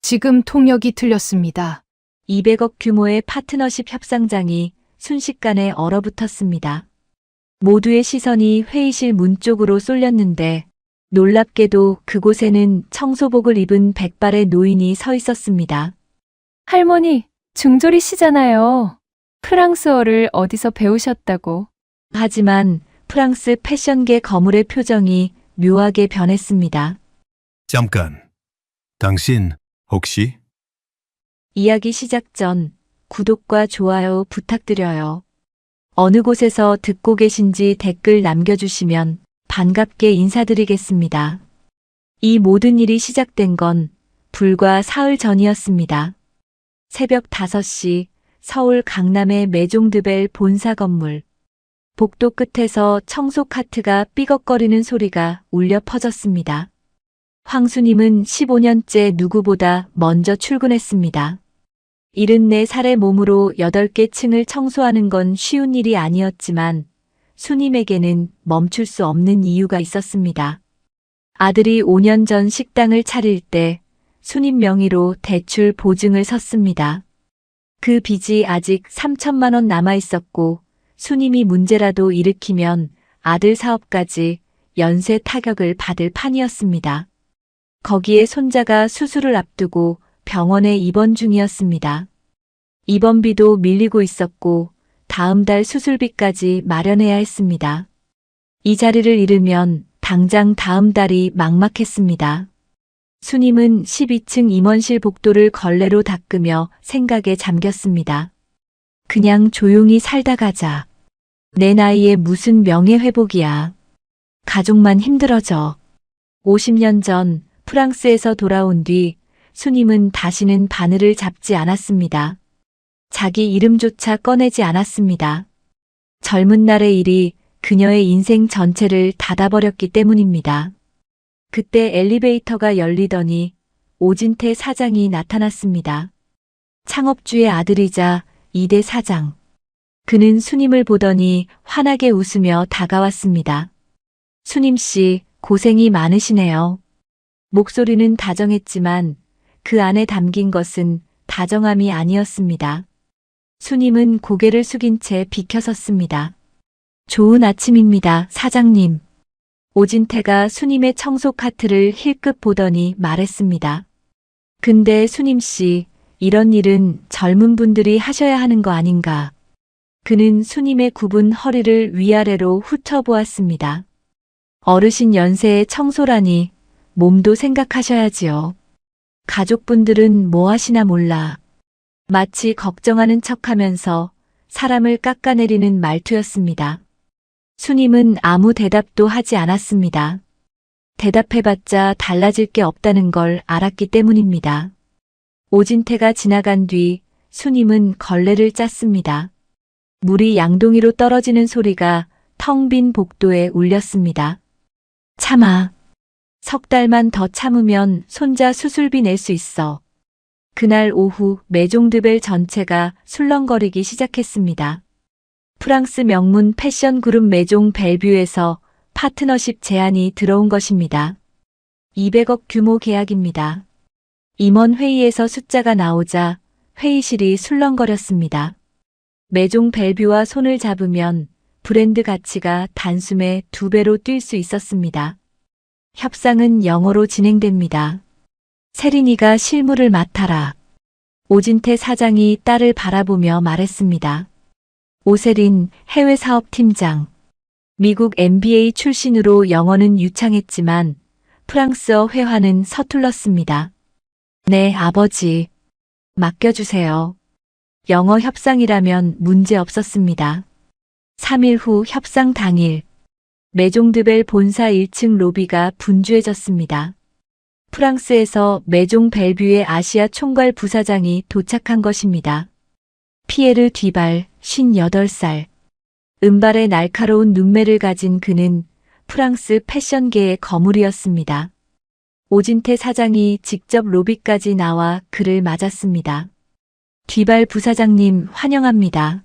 지금 통역이 틀렸습니다. 200억 규모의 파트너십 협상장이 순식간에 얼어붙었습니다. 모두의 시선이 회의실 문 쪽으로 쏠렸는데 놀랍게도 그곳에는 청소복을 입은 백발의 노인이 서 있었습니다. 할머니, 중졸이시잖아요. 프랑스어를 어디서 배우셨다고. 하지만 프랑스 패션계 거물의 표정이 묘하게 변했습니다. 잠깐. 당신 혹시? 이야기 시작 전 구독과 좋아요 부탁드려요. 어느 곳에서 듣고 계신지 댓글 남겨주시면 반갑게 인사드리겠습니다. 이 모든 일이 시작된 건 불과 사흘 전이었습니다. 새벽 5시 서울 강남의 메종드벨 본사 건물. 복도 끝에서 청소 카트가 삐걱거리는 소리가 울려 퍼졌습니다. 황수님은 15년째 누구보다 먼저 출근했습니다. 74살의 몸으로 8개 층을 청소하는 건 쉬운 일이 아니었지만 수님에게는 멈출 수 없는 이유가 있었습니다. 아들이 5년 전 식당을 차릴 때 수님 명의로 대출 보증을 섰습니다. 그 빚이 아직 3천만 원 남아 있었고 수님이 문제라도 일으키면 아들 사업까지 연쇄 타격을 받을 판이었습니다. 거기에 손자가 수술을 앞두고 병원에 입원 중이었습니다. 입원비도 밀리고 있었고 다음 달 수술비까지 마련해야 했습니다. 이 자리를 잃으면 당장 다음 달이 막막했습니다. 수님은 12층 임원실 복도를 걸레로 닦으며 생각에 잠겼습니다. 그냥 조용히 살다 가자. 내 나이에 무슨 명예회복이야. 가족만 힘들어져. 50년 전 프랑스에서 돌아온 뒤 수님은 다시는 바늘을 잡지 않았습니다. 자기 이름조차 꺼내지 않았습니다. 젊은 날의 일이 그녀의 인생 전체를 닫아버렸기 때문입니다. 그때 엘리베이터가 열리더니 오진태 사장이 나타났습니다. 창업주의 아들이자 2대 사장. 그는 수님을 보더니 환하게 웃으며 다가왔습니다. 수님 씨, 고생이 많으시네요. 목소리는 다정했지만 그 안에 담긴 것은 다정함이 아니었습니다. 수님은 고개를 숙인 채 비켜섰습니다. 좋은 아침입니다, 사장님. 오진태가 수님의 청소 카트를 힐끗 보더니 말했습니다. 근데 수님 씨, 이런 일은 젊은 분들이 하셔야 하는 거 아닌가. 그는 수님의 굽은 허리를 위아래로 훑어보았습니다. 어르신 연세의 청소라니 몸도 생각하셔야지요. 가족분들은 뭐 하시나 몰라. 마치 걱정하는 척하면서 사람을 깎아내리는 말투였습니다. 수님은 아무 대답도 하지 않았습니다. 대답해봤자 달라질 게 없다는 걸 알았기 때문입니다. 오진태가 지나간 뒤 수님은 걸레를 짰습니다. 물이 양동이로 떨어지는 소리가 텅 빈 복도에 울렸습니다. 참아. 석 달만 더 참으면 손자 수술비 낼 수 있어. 그날 오후 메종드벨 전체가 술렁거리기 시작했습니다. 프랑스 명문 패션 그룹 메종 벨뷰에서 파트너십 제안이 들어온 것입니다. 200억 규모 계약입니다. 임원 회의에서 숫자가 나오자 회의실이 술렁거렸습니다. 메종 벨뷰와 손을 잡으면 브랜드 가치가 단숨에 2배로 뛸 수 있었습니다. 협상은 영어로 진행됩니다. 세린이가 실무를 맡아라. 오진태 사장이 딸을 바라보며 말했습니다. 오세린 해외 사업팀장. 미국 MBA 출신으로 영어는 유창했지만 프랑스어 회화는 서툴렀습니다. 네, 아버지. 맡겨주세요. 영어 협상이라면 문제 없었습니다. 3일 후 협상 당일. 메종드벨 본사 1층 로비가 분주해졌습니다. 프랑스에서 메종 벨뷰의 아시아 총괄 부사장이 도착한 것입니다. 피에르 뒤발, 58살. 은발의 날카로운 눈매를 가진 그는 프랑스 패션계의 거물이었습니다. 오진태 사장이 직접 로비까지 나와 그를 맞았습니다. 뒤발 부사장님 환영합니다.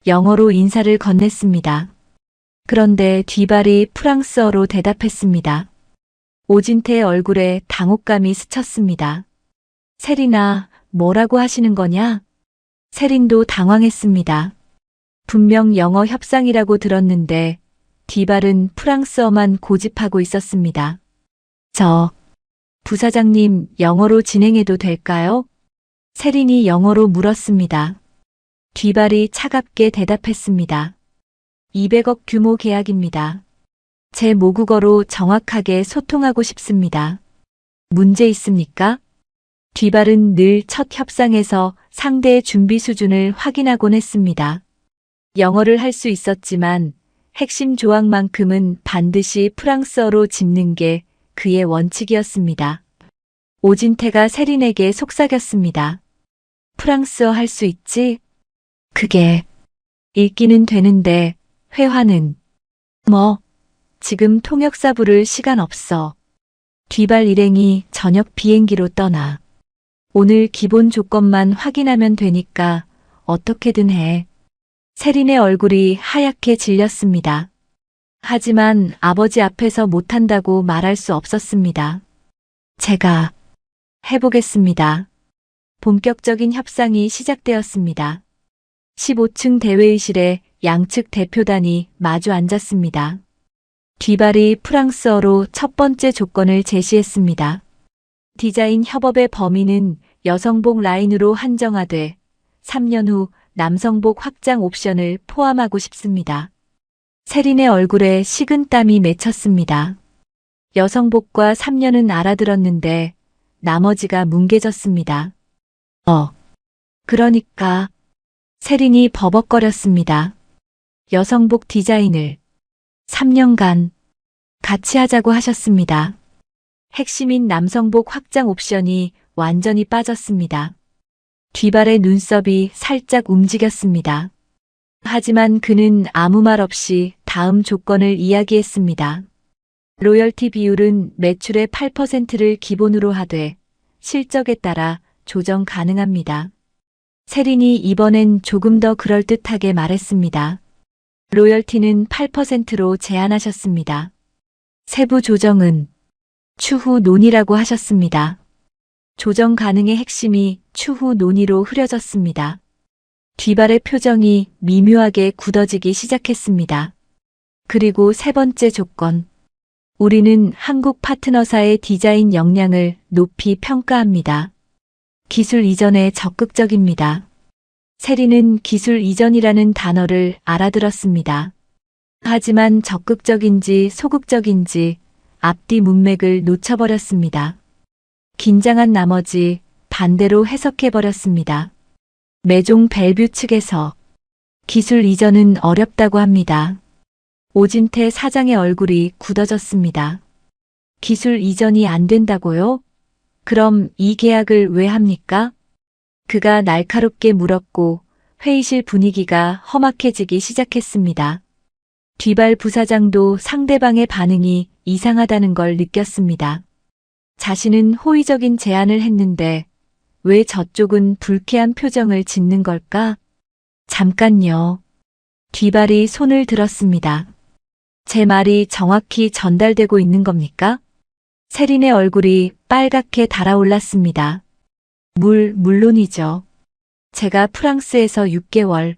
영어로 인사를 건넸습니다. 그런데 뒤발이 프랑스어로 대답했습니다. 오진태의 얼굴에 당혹감이 스쳤습니다. 세린아, 뭐라고 하시는 거냐? 세린도 당황했습니다. 분명 영어 협상이라고 들었는데 뒤발은 프랑스어만 고집하고 있었습니다. 부사장님, 영어로 진행해도 될까요? 세린이 영어로 물었습니다. 뒤발이 차갑게 대답했습니다. 200억 규모 계약입니다. 제 모국어로 정확하게 소통하고 싶습니다. 문제 있습니까? 뒤발은 늘 첫 협상에서 상대의 준비 수준을 확인하곤 했습니다. 영어를 할 수 있었지만 핵심 조항만큼은 반드시 프랑스어로 짚는 게 그의 원칙이었습니다. 오진태가 세린에게 속삭였습니다. 프랑스어 할 수 있지? 그게 읽기는 되는데 회화는 지금 통역사 부를 시간 없어. 뒤발 일행이 저녁 비행기로 떠나. 오늘 기본 조건만 확인하면 되니까 어떻게든 해. 세린의 얼굴이 하얗게 질렸습니다. 하지만 아버지 앞에서 못한다고 말할 수 없었습니다. 제가 해보겠습니다. 본격적인 협상이 시작되었습니다. 15층 대회의실에 양측 대표단이 마주 앉았습니다. 뒤발이 프랑스어로 첫 번째 조건을 제시했습니다. 디자인 협업의 범위는 여성복 라인으로 한정화돼 3년 후 남성복 확장 옵션을 포함하고 싶습니다. 세린의 얼굴에 식은땀이 맺혔습니다. 여성복과 3년은 알아들었는데 나머지가 뭉개졌습니다. 그러니까 세린이 버벅거렸습니다. 여성복 디자인을 3년간 같이 하자고 하셨습니다. 핵심인 남성복 확장 옵션이 완전히 빠졌습니다. 뒤발의 눈썹이 살짝 움직였습니다. 하지만 그는 아무 말 없이 다음 조건을 이야기했습니다. 로열티 비율은 매출의 8%를 기본으로 하되 실적에 따라 조정 가능합니다. 세린이 이번엔 조금 더 그럴듯하게 말했습니다. 로열티는 8%로 제한하셨습니다. 세부 조정은 추후 논의라고 하셨습니다. 조정 가능의 핵심이 추후 논의로 흐려졌습니다. 뒤발의 표정이 미묘하게 굳어지기 시작했습니다. 그리고 세 번째 조건. 우리는 한국 파트너사의 디자인 역량을 높이 평가합니다. 기술 이전에 적극적입니다. 세린은 기술 이전이라는 단어를 알아들었습니다. 하지만 적극적인지 소극적인지 앞뒤 문맥을 놓쳐버렸습니다. 긴장한 나머지 반대로 해석해버렸습니다. 매종 벨뷰 측에서 기술 이전은 어렵다고 합니다. 오진태 사장의 얼굴이 굳어졌습니다. 기술 이전이 안 된다고요? 그럼 이 계약을 왜 합니까? 그가 날카롭게 물었고 회의실 분위기가 험악해지기 시작했습니다. 뒤발 부사장도 상대방의 반응이 이상하다는 걸 느꼈습니다. 자신은 호의적인 제안을 했는데 왜 저쪽은 불쾌한 표정을 짓는 걸까? 잠깐요. 뒤발이 손을 들었습니다. 제 말이 정확히 전달되고 있는 겁니까? 세린의 얼굴이 빨갛게 달아올랐습니다. 물론이죠. 제가 프랑스에서 6개월.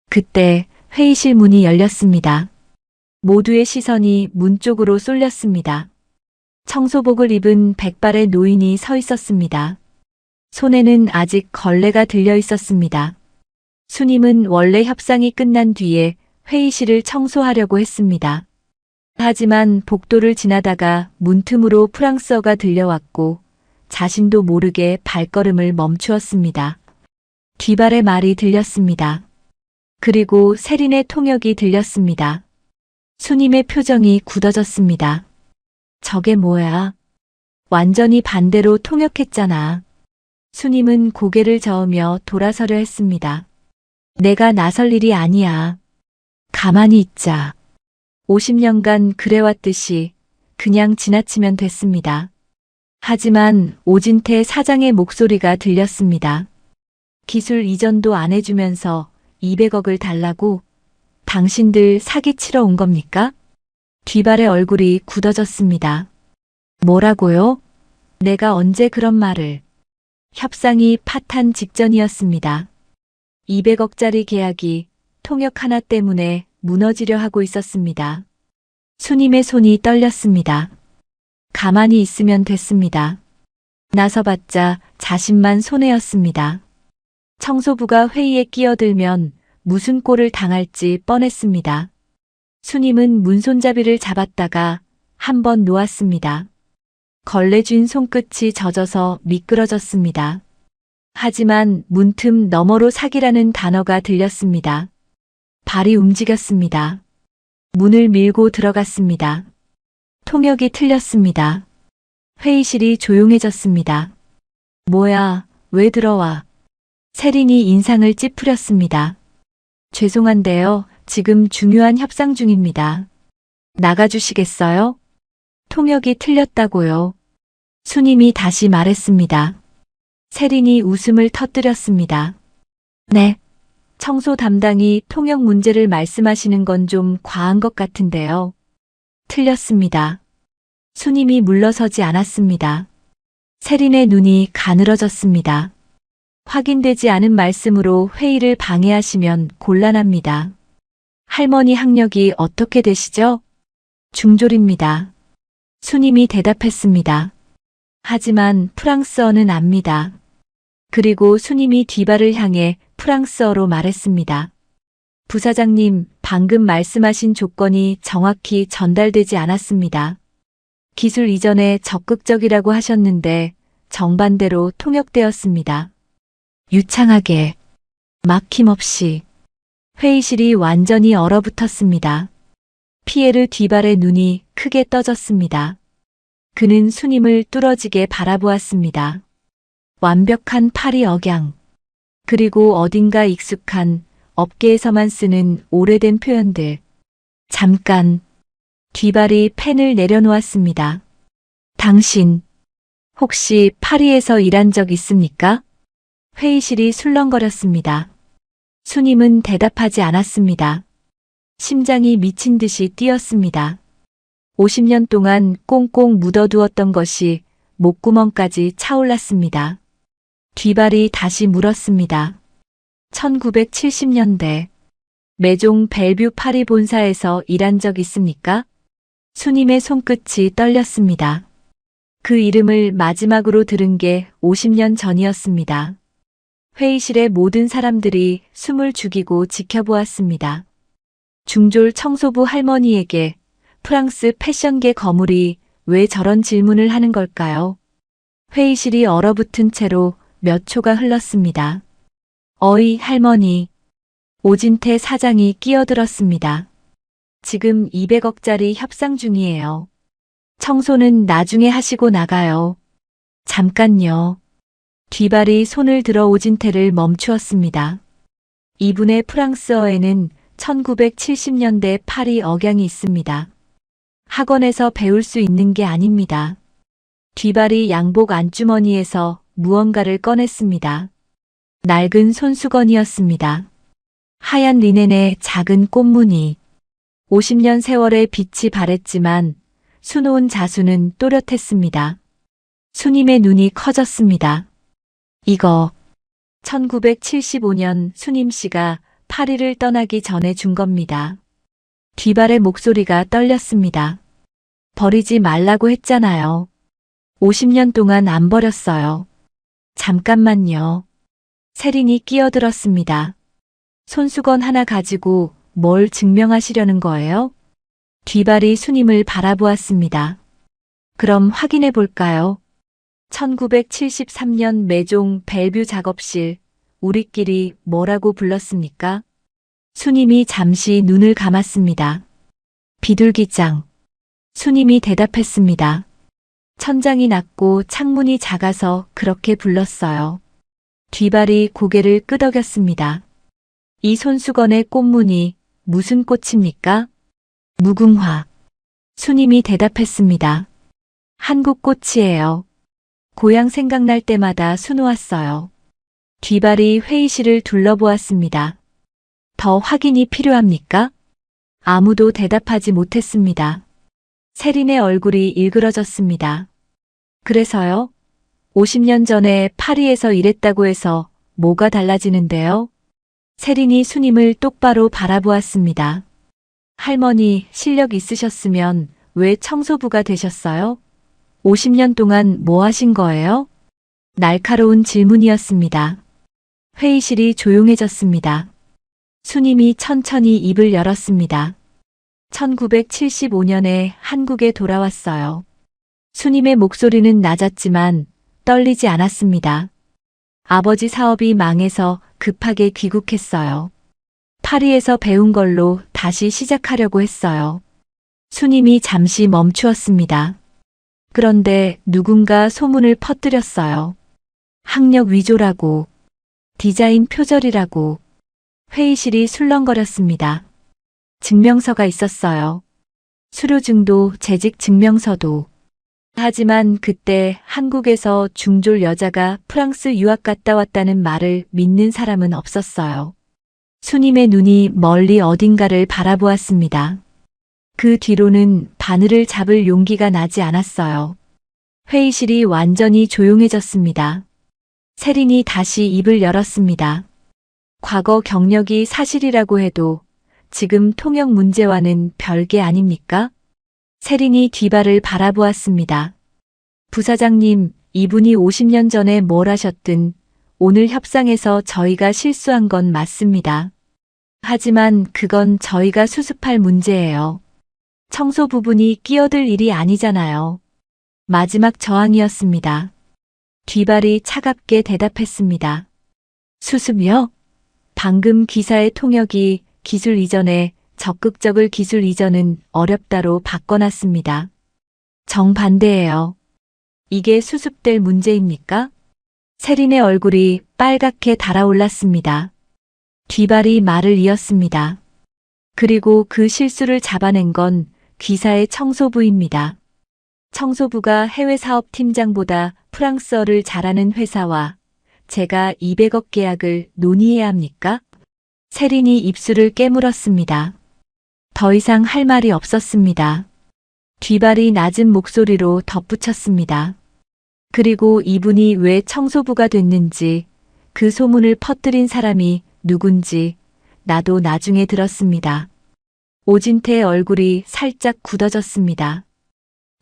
그때 회의실 문이 열렸습니다. 모두의 시선이 문 쪽으로 쏠렸습니다. 청소복을 입은 백발의 노인이 서 있었습니다. 손에는 아직 걸레가 들려 있었습니다. 수님은 원래 협상이 끝난 뒤에 회의실을 청소하려고 했습니다. 하지만 복도를 지나다가 문틈으로 프랑스어가 들려왔고 자신도 모르게 발걸음을 멈추었습니다. 뒤발의 말이 들렸습니다. 그리고 세린의 통역이 들렸습니다. 수님의 표정이 굳어졌습니다. 저게 뭐야? 완전히 반대로 통역했잖아. 수님은 고개를 저으며 돌아서려 했습니다. 내가 나설 일이 아니야. 가만히 있자. 50년간 그래왔듯이 그냥 지나치면 됐습니다. 하지만 오진태 사장의 목소리가 들렸습니다. 기술 이전도 안 해주면서 200억을 달라고? 당신들 사기치러 온 겁니까? 뒤발의 얼굴이 굳어졌습니다. 뭐라고요? 내가 언제 그런 말을? 협상이 파탄 직전이었습니다. 200억짜리 계약이 통역 하나 때문에 무너지려 하고 있었습니다. 수님의 손이 떨렸습니다. 가만히 있으면 됐습니다. 나서봤자 자신만 손해였습니다. 청소부가 회의에 끼어들면 무슨 꼴을 당할지 뻔했습니다. 수님은 문손잡이를 잡았다가 한 번 놓았습니다. 걸레쥔 손끝이 젖어서 미끄러졌습니다. 하지만 문틈 너머로 사기라는 단어가 들렸습니다. 발이 움직였습니다. 문을 밀고 들어갔습니다. 통역이 틀렸습니다. 회의실이 조용해졌습니다. 뭐야, 왜 들어와? 세린이 인상을 찌푸렸습니다. 죄송한데요, 지금 중요한 협상 중입니다. 나가주시겠어요? 통역이 틀렸다고요. 수님이 다시 말했습니다. 세린이 웃음을 터뜨렸습니다. 네. 청소 담당이 통역 문제를 말씀하시는 건 좀 과한 것 같은데요. 틀렸습니다. 수님이 물러서지 않았습니다. 세린의 눈이 가늘어졌습니다. 확인되지 않은 말씀으로 회의를 방해하시면 곤란합니다. 할머니 학력이 어떻게 되시죠? 중졸입니다. 수님이 대답했습니다. 하지만 프랑스어는 압니다. 그리고 수님이 뒤발을 향해 프랑스어로 말했습니다. 부사장님, 방금 말씀하신 조건이 정확히 전달되지 않았습니다. 기술 이전에 적극적이라고 하셨는데 정반대로 통역되었습니다. 유창하게, 막힘없이. 회의실이 완전히 얼어붙었습니다. 피에르 뒤발의 눈이 크게 떠졌습니다. 그는 수님을 뚫어지게 바라보았습니다. 완벽한 파리 억양. 그리고 어딘가 익숙한 업계에서만 쓰는 오래된 표현들. 잠깐. 뒤발이 펜을 내려놓았습니다. 당신, 혹시 파리에서 일한 적 있습니까? 회의실이 술렁거렸습니다. 수님은 대답하지 않았습니다. 심장이 미친 듯이 뛰었습니다. 50년 동안 꽁꽁 묻어두었던 것이 목구멍까지 차올랐습니다. 뒤발이 다시 물었습니다. 1970년대 메종 벨뷰 파리 본사에서 일한 적 있습니까? 수님의 손끝이 떨렸습니다. 그 이름을 마지막으로 들은 게 50년 전이었습니다. 회의실의 모든 사람들이 숨을 죽이고 지켜보았습니다. 중졸 청소부 할머니에게 프랑스 패션계 거물이 왜 저런 질문을 하는 걸까요? 회의실이 얼어붙은 채로 몇 초가 흘렀습니다. 어이 할머니. 오진태 사장이 끼어들었습니다. 지금 200억짜리 협상 중이에요. 청소는 나중에 하시고 나가요. 잠깐요. 뒤발이 손을 들어 오진태를 멈추었습니다. 이분의 프랑스어에는 1970년대 파리 억양이 있습니다. 학원에서 배울 수 있는 게 아닙니다. 뒤발이 양복 안주머니에서 무언가를 꺼냈습니다. 낡은 손수건이었습니다. 하얀 리넨에 작은 꽃무늬. 50년 세월의 빛이 바랬지만 수놓은 자수는 또렷했습니다. 수님의 눈이 커졌습니다. 이거 1975년 수님 씨가 파리를 떠나기 전에 준 겁니다. 뒤발의 목소리가 떨렸습니다. 버리지 말라고 했잖아요. 50년 동안 안 버렸어요. 잠깐만요. 세린이 끼어들었습니다. 손수건 하나 가지고 뭘 증명하시려는 거예요? 뒤발이 수님을 바라보았습니다. 그럼 확인해 볼까요? 1973년 메종 벨뷰 작업실, 우리끼리 뭐라고 불렀습니까? 수님이 잠시 눈을 감았습니다. 비둘기장. 수님이 대답했습니다. 천장이 낮고 창문이 작아서 그렇게 불렀어요. 뒤발이 고개를 끄덕였습니다. 이 손수건의 꽃무늬 무슨 꽃입니까? 무궁화. 수님이 대답했습니다. 한국 꽃이에요. 고향 생각날 때마다 수놓았어요. 뒤발이 회의실을 둘러보았습니다. 더 확인이 필요합니까? 아무도 대답하지 못했습니다. 세린의 얼굴이 일그러졌습니다. 그래서요? 50년 전에 파리에서 일했다고 해서 뭐가 달라지는데요? 세린이 수님을 똑바로 바라보았습니다. 할머니, 실력 있으셨으면 왜 청소부가 되셨어요? 50년 동안 뭐 하신 거예요? 날카로운 질문이었습니다. 회의실이 조용해졌습니다. 수님이 천천히 입을 열었습니다. 1975년에 한국에 돌아왔어요. 수님의 목소리는 낮았지만 떨리지 않았습니다. 아버지 사업이 망해서 급하게 귀국했어요. 파리에서 배운 걸로 다시 시작하려고 했어요. 수님이 잠시 멈추었습니다. 그런데 누군가 소문을 퍼뜨렸어요. 학력 위조라고, 디자인 표절이라고. 회의실이 술렁거렸습니다. 증명서가 있었어요. 수료증도 재직 증명서도. 하지만 그때 한국에서 중졸 여자가 프랑스 유학 갔다 왔다는 말을 믿는 사람은 없었어요. 수님의 눈이 멀리 어딘가를 바라보았습니다. 그 뒤로는 바늘을 잡을 용기가 나지 않았어요. 회의실이 완전히 조용해졌습니다. 세린이 다시 입을 열었습니다. 과거 경력이 사실이라고 해도 지금 통역 문제와는 별개 아닙니까? 세린이 뒷발을 바라보았습니다. 부사장님, 이분이 50년 전에 뭘 하셨든 오늘 협상에서 저희가 실수한 건 맞습니다. 하지만 그건 저희가 수습할 문제예요. 청소 부분이 끼어들 일이 아니잖아요. 마지막 저항이었습니다. 뒷발이 차갑게 대답했습니다. 수습이요? 방금 기사의 통역이 기술 이전에 적극적을 기술 이전은 어렵다로 바꿔놨습니다. 정반대예요. 이게 수습될 문제입니까? 세린의 얼굴이 빨갛게 달아올랐습니다. 뒷발이 말을 이었습니다. 그리고 그 실수를 잡아낸 건 귀사의 청소부입니다. 청소부가 해외 사업 팀장보다 프랑스어를 잘하는 회사와 제가 200억 계약을 논의해야 합니까? 세린이 입술을 깨물었습니다. 더 이상 할 말이 없었습니다. 뒷발이 낮은 목소리로 덧붙였습니다. 그리고 이분이 왜 청소부가 됐는지, 그 소문을 퍼뜨린 사람이 누군지 나도 나중에 들었습니다. 오진태의 얼굴이 살짝 굳어졌습니다.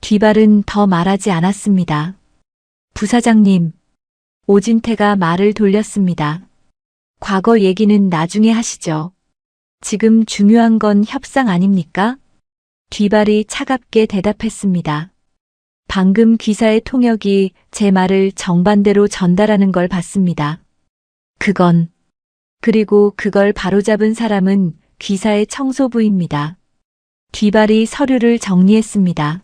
뒷발은 더 말하지 않았습니다. 부사장님, 오진태가 말을 돌렸습니다. 과거 얘기는 나중에 하시죠. 지금 중요한 건 협상 아닙니까? 뒷발이 차갑게 대답했습니다. 방금 기사의 통역이 제 말을 정반대로 전달하는 걸 봤습니다. 그리고 그걸 바로잡은 사람은 기사의 청소부입니다. 뒷발이 서류를 정리했습니다.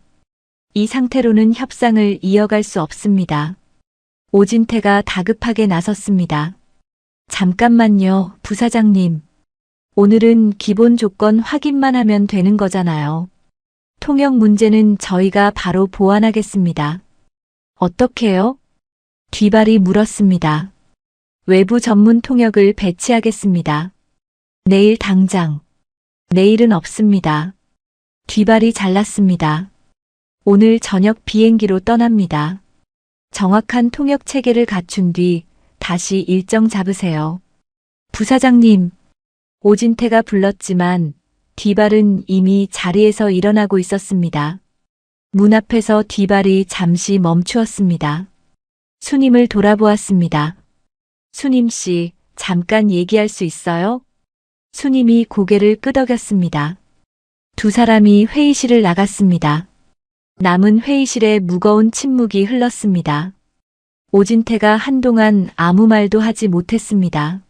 이 상태로는 협상을 이어갈 수 없습니다. 오진태가 다급하게 나섰습니다. 잠깐만요, 부사장님. 오늘은 기본 조건 확인만 하면 되는 거잖아요. 통역 문제는 저희가 바로 보완하겠습니다. 어떻게요? 뒷발이 물었습니다. 외부 전문 통역을 배치하겠습니다. 내일 당장. 내일은 없습니다. 뒷발이 잘랐습니다. 오늘 저녁 비행기로 떠납니다. 정확한 통역 체계를 갖춘 뒤 다시 일정 잡으세요. 부사장님, 오진태가 불렀지만 뒷발은 이미 자리에서 일어나고 있었습니다. 문 앞에서 뒷발이 잠시 멈추었습니다. 수님을 돌아보았습니다. 수님 씨, 잠깐 얘기할 수 있어요? 수님이 고개를 끄덕였습니다. 두 사람이 회의실을 나갔습니다. 남은 회의실에 무거운 침묵이 흘렀습니다. 오진태가 한동안 아무 말도 하지 못했습니다.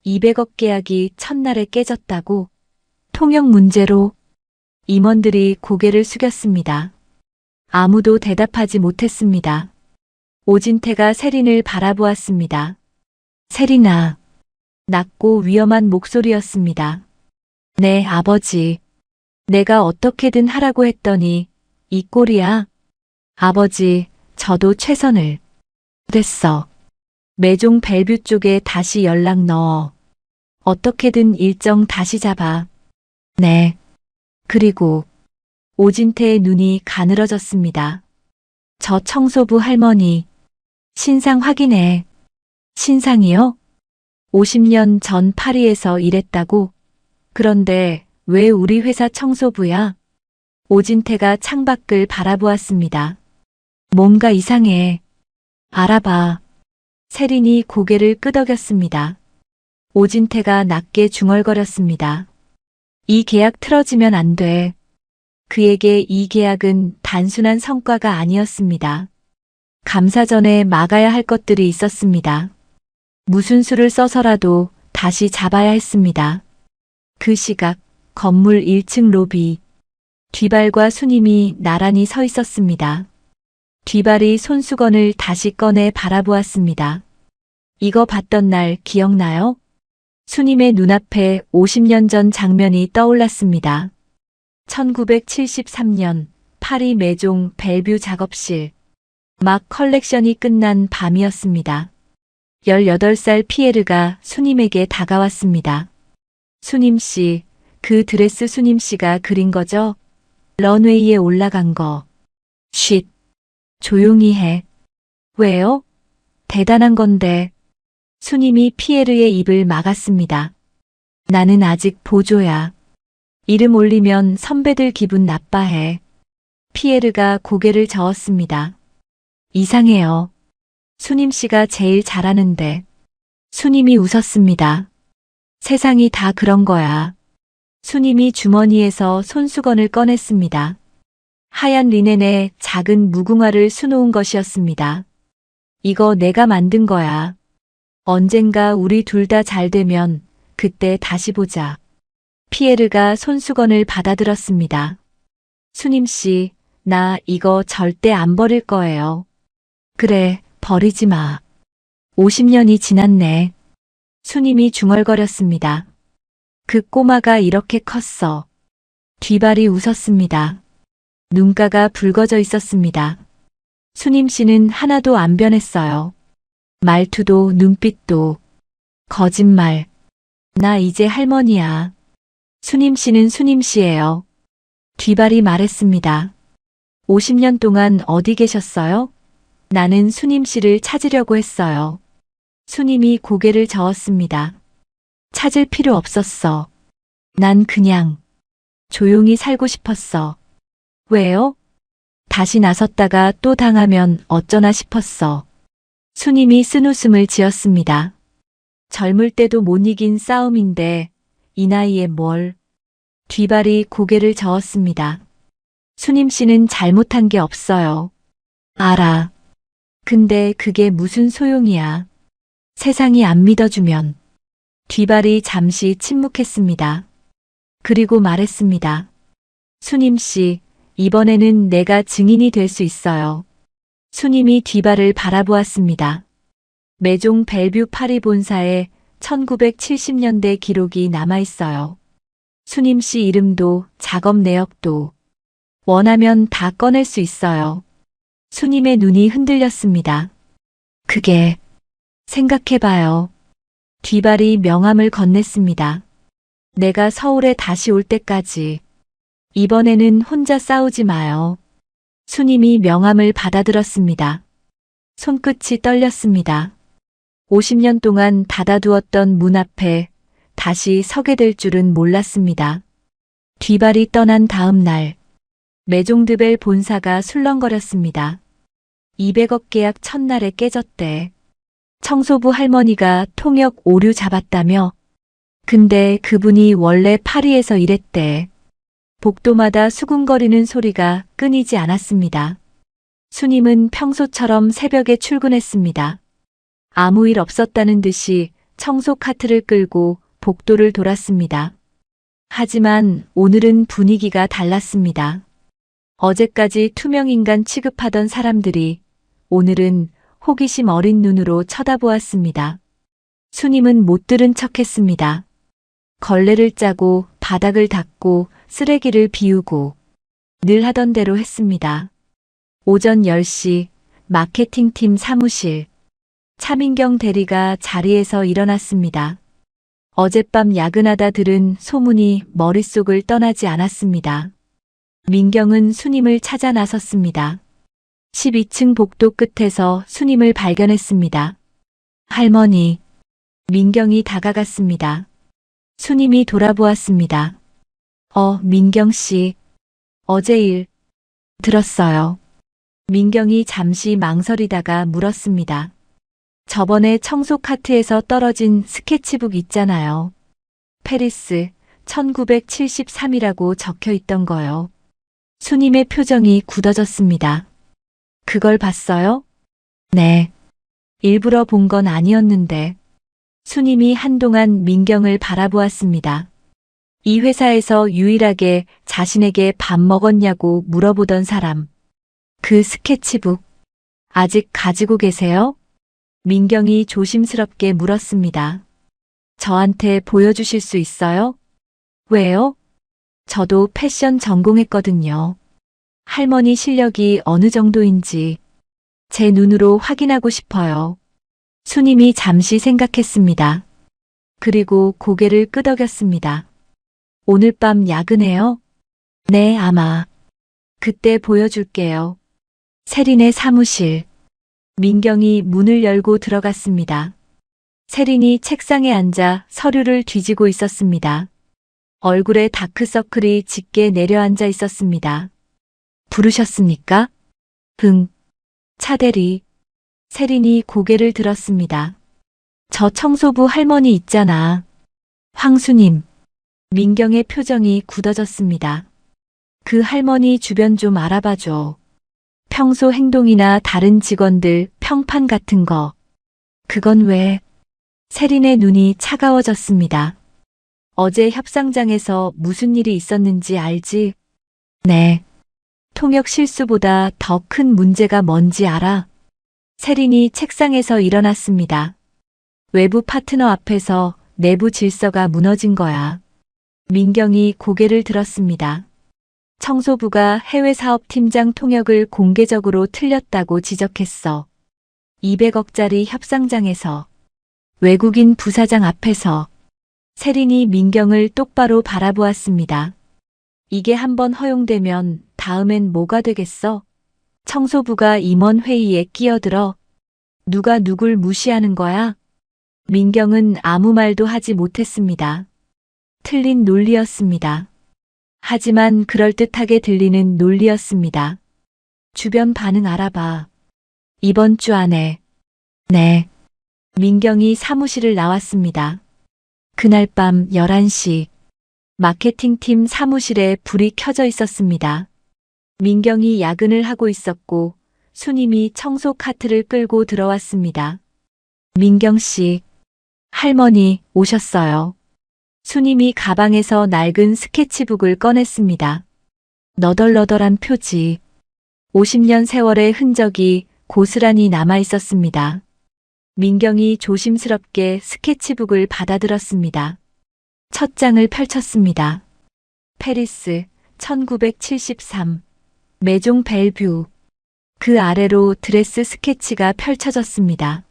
200억 계약이 첫날에 깨졌다고? 통역 문제로? 임원들이 고개를 숙였습니다. 아무도 대답하지 못했습니다. 오진태가 세린을 바라보았습니다. 세린아. 낮고 위험한 목소리였습니다. 네, 아버지. 내가 어떻게든 하라고 했더니 이 꼴이야. 아버지, 저도 최선을. 됐어. 매종 벨뷰 쪽에 다시 연락 넣어. 어떻게든 일정 다시 잡아. 네. 그리고 오진태의 눈이 가늘어졌습니다. 저 청소부 할머니. 신상 확인해. 신상이요? 50년 전 파리에서 일했다고? 그런데 왜 우리 회사 청소부야? 오진태가 창밖을 바라보았습니다. 뭔가 이상해. 알아봐. 세린이 고개를 끄덕였습니다. 오진태가 낮게 중얼거렸습니다. 이 계약 틀어지면 안 돼. 그에게 이 계약은 단순한 성과가 아니었습니다. 감사 전에 막아야 할 것들이 있었습니다. 무슨 수를 써서라도 다시 잡아야 했습니다. 그 시각 건물 1층 로비. 뒤발과 수님이 나란히 서 있었습니다. 뒤발이 손수건을 다시 꺼내 바라보았습니다. 이거 봤던 날 기억나요? 수님의 눈앞에 50년 전 장면이 떠올랐습니다. 1973년 파리 메종 벨뷰 작업실. 막 컬렉션이 끝난 밤이었습니다. 18살 피에르가 수님에게 다가왔습니다. 수님 씨, 그 드레스 수님 씨가 그린 거죠? 런웨이에 올라간 거. 쉿. 조용히 해. 왜요? 대단한 건데. 수님이 피에르의 입을 막았습니다. 나는 아직 보조야. 이름 올리면 선배들 기분 나빠해. 피에르가 고개를 저었습니다. 이상해요. 수님 씨가 제일 잘하는데. 수님이 웃었습니다. 세상이 다 그런 거야. 수님이 주머니에서 손수건을 꺼냈습니다. 하얀 리넨에 작은 무궁화를 수놓은 것이었습니다. 이거 내가 만든 거야. 언젠가 우리 둘 다 잘 되면 그때 다시 보자. 피에르가 손수건을 받아들었습니다. 수님 씨, 나 이거 절대 안 버릴 거예요. 그래, 버리지 마. 50년이 지났네. 수님이 중얼거렸습니다. 그 꼬마가 이렇게 컸어. 뒤발이 웃었습니다. 눈가가 붉어져 있었습니다. 수님 씨는 하나도 안 변했어요. 말투도 눈빛도. 거짓말. 나 이제 할머니야. 수님 씨는 수님 씨예요. 뒤발이 말했습니다. 50년 동안 어디 계셨어요? 나는 수님 씨를 찾으려고 했어요. 수님이 고개를 저었습니다. 찾을 필요 없었어. 난 그냥 조용히 살고 싶었어. 왜요? 다시 나섰다가 또 당하면 어쩌나 싶었어. 수님이 쓴웃음을 지었습니다. 젊을 때도 못 이긴 싸움인데 이 나이에 뭘. 뒤발이 고개를 저었습니다. 수님 씨는 잘못한 게 없어요. 알아. 근데 그게 무슨 소용이야. 세상이 안 믿어주면. 뒤발이 잠시 침묵했습니다. 그리고 말했습니다. 수님 씨, 이번에는 내가 증인이 될 수 있어요. 수님이 뒤발을 바라보았습니다. 메종 벨뷰 파리 본사에 1970년대 기록이 남아있어요. 수님 씨 이름도 작업 내역도. 원하면 다 꺼낼 수 있어요. 수님의 눈이 흔들렸습니다. 그게 생각해봐요. 뒤발이 명함을 건넸습니다. 내가 서울에 다시 올 때까지. 이번에는 혼자 싸우지 마요. 수님이 명함을 받아들었습니다. 손끝이 떨렸습니다. 50년 동안 닫아두었던 문 앞에 다시 서게 될 줄은 몰랐습니다. 뒤발이 떠난 다음 날, 메종드벨 본사가 술렁거렸습니다. 200억 계약 첫날에 깨졌대. 청소부 할머니가 통역 오류 잡았다며. 근데 그분이 원래 파리에서 일했대. 복도마다 수군거리는 소리가 끊이지 않았습니다. 수님은 평소처럼 새벽에 출근했습니다. 아무 일 없었다는 듯이 청소 카트를 끌고 복도를 돌았습니다. 하지만 오늘은 분위기가 달랐습니다. 어제까지 투명인간 취급하던 사람들이 오늘은 호기심 어린 눈으로 쳐다보았습니다. 수님은 못 들은 척했습니다. 걸레를 짜고 바닥을 닦고 쓰레기를 비우고 늘 하던 대로 했습니다. 오전 10시 마케팅팀 사무실. 차민경 대리가 자리에서 일어났습니다. 어젯밤 야근하다 들은 소문이 머릿속을 떠나지 않았습니다. 민경은 수님을 찾아 나섰습니다. 12층 복도 끝에서 수님을 발견했습니다. 할머니. 민경이 다가갔습니다. 수님이 돌아보았습니다. 민경 씨. 어제 일 들었어요. 민경이 잠시 망설이다가 물었습니다. 저번에 청소 카트에서 떨어진 스케치북 있잖아요. 페리스 1973이라고 적혀 있던 거요. 수님의 표정이 굳어졌습니다. 그걸 봤어요? 네. 일부러 본 건 아니었는데. 수님이 한동안 민경을 바라보았습니다. 이 회사에서 유일하게 자신에게 밥 먹었냐고 물어보던 사람. 그 스케치북 아직 가지고 계세요? 민경이 조심스럽게 물었습니다. 저한테 보여주실 수 있어요? 왜요? 저도 패션 전공했거든요. 할머니 실력이 어느 정도인지 제 눈으로 확인하고 싶어요. 수님이 잠시 생각했습니다. 그리고 고개를 끄덕였습니다. 오늘 밤 야근해요? 네, 아마. 그때 보여줄게요. 세린의 사무실. 민경이 문을 열고 들어갔습니다. 세린이 책상에 앉아 서류를 뒤지고 있었습니다. 얼굴에 다크서클이 짙게 내려앉아 있었습니다. 부르셨습니까? 차대리. 세린이 고개를 들었습니다. 저 청소부 할머니 있잖아. 황수님. 민경의 표정이 굳어졌습니다. 그 할머니 주변 좀 알아봐줘. 평소 행동이나 다른 직원들 평판 같은 거. 그건 왜? 세린의 눈이 차가워졌습니다. 어제 협상장에서 무슨 일이 있었는지 알지? 네. 통역 실수보다 더 큰 문제가 뭔지 알아? 세린이 책상에서 일어났습니다. 외부 파트너 앞에서 내부 질서가 무너진 거야. 민경이 고개를 들었습니다. 청소부가 해외 사업팀장 통역을 공개적으로 틀렸다고 지적했어. 200억짜리 협상장에서 외국인 부사장 앞에서 세린이 민경을 똑바로 바라보았습니다. 이게 한번 허용되면 다음엔 뭐가 되겠어? 청소부가 임원 회의에 끼어들어 누가 누굴 무시하는 거야? 민경은 아무 말도 하지 못했습니다. 틀린 논리였습니다. 하지만 그럴듯하게 들리는 논리였습니다. 주변 반응 알아봐. 이번 주 안에. 네. 민경이 사무실을 나왔습니다. 그날 밤 11시. 마케팅팀 사무실에 불이 켜져 있었습니다. 민경이 야근을 하고 있었고 수님이 청소 카트를 끌고 들어왔습니다. 민경 씨, 할머니 오셨어요. 수님이 가방에서 낡은 스케치북을 꺼냈습니다. 너덜너덜한 표지. 50년 세월의 흔적이 고스란히 남아 있었습니다. 민경이 조심스럽게 스케치북을 받아들었습니다. 첫 장을 펼쳤습니다. 페리스 1973 메종 벨뷰. 그 아래로 드레스 스케치가 펼쳐졌습니다.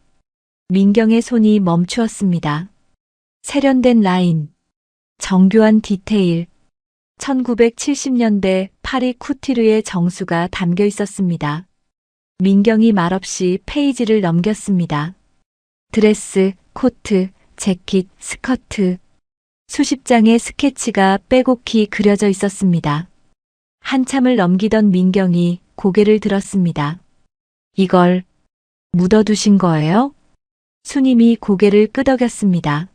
민경의 손이 멈추었습니다. 세련된 라인, 정교한 디테일, 1970년대 파리 쿠티르의 정수가 담겨 있었습니다. 민경이 말없이 페이지를 넘겼습니다. 드레스, 코트, 재킷, 스커트, 수십 장의 스케치가 빼곡히 그려져 있었습니다. 한참을 넘기던 민경이 고개를 들었습니다. 이걸 묻어두신 거예요? 수님이 고개를 끄덕였습니다.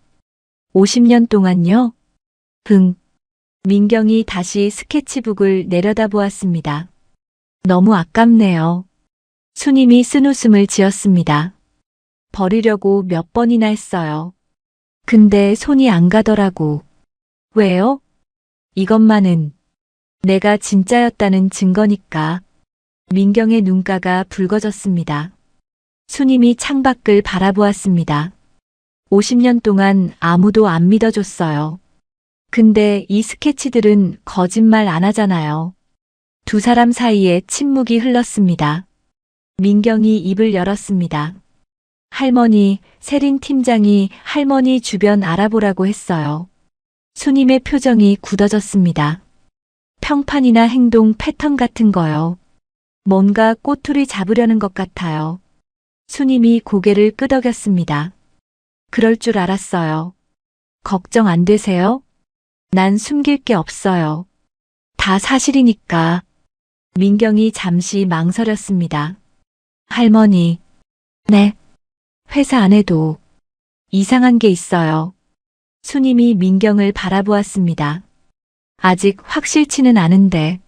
50년 동안요? 민경이 다시 스케치북을 내려다보았습니다. 너무 아깝네요. 수님이 쓴웃음을 지었습니다. 버리려고 몇 번이나 했어요. 근데 손이 안 가더라고. 왜요? 이것만은 내가 진짜였다는 증거니까. 민경의 눈가가 붉어졌습니다. 수님이 창밖을 바라보았습니다. 50년 동안 아무도 안 믿어줬어요. 근데 이 스케치들은 거짓말 안 하잖아요. 두 사람 사이에 침묵이 흘렀습니다. 민경이 입을 열었습니다. 할머니, 세린 팀장이 할머니 주변 알아보라고 했어요. 수님의 표정이 굳어졌습니다. 평판이나 행동 패턴 같은 거요. 뭔가 꼬투리 잡으려는 것 같아요. 수님이 고개를 끄덕였습니다. 그럴 줄 알았어요. 걱정 안 되세요? 난 숨길 게 없어요. 다 사실이니까. 민경이 잠시 망설였습니다. 할머니. 네. 회사 안에도 이상한 게 있어요. 수님이 민경을 바라보았습니다. 아직 확실치는 않은데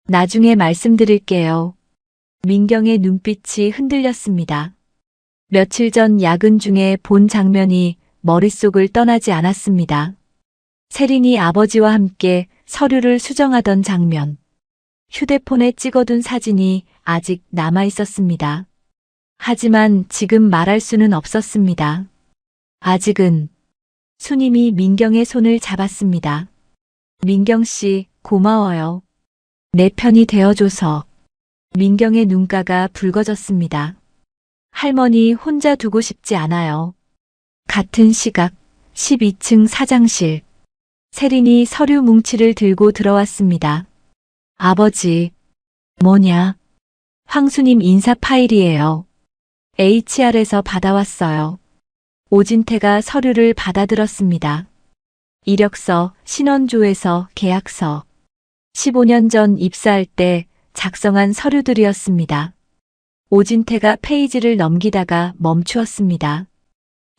나중에 말씀드릴게요. 민경의 눈빛이 흔들렸습니다. 며칠 전 야근 중에 본 장면이 머릿속을 떠나지 않았습니다. 세린이 아버지와 함께 서류를 수정하던 장면. 휴대폰에 찍어둔 사진이 아직 남아 있었습니다. 하지만 지금 말할 수는 없었습니다. 아직은. 수님이 민경의 손을 잡았습니다. 민경 씨, 고마워요. 내 편이 되어줘서. 민경의 눈가가 붉어졌습니다. 할머니 혼자 두고 싶지 않아요. 같은 시각 12층 사장실. 세린이 서류 뭉치를 들고 들어왔습니다. 아버지. 뭐냐? 황수님 인사 파일이에요. HR에서 받아왔어요. 오진태가 서류를 받아들었습니다. 이력서, 신원조에서 계약서. 15년 전 입사할 때 작성한 서류들이었습니다. 오진태가 페이지를 넘기다가 멈추었습니다.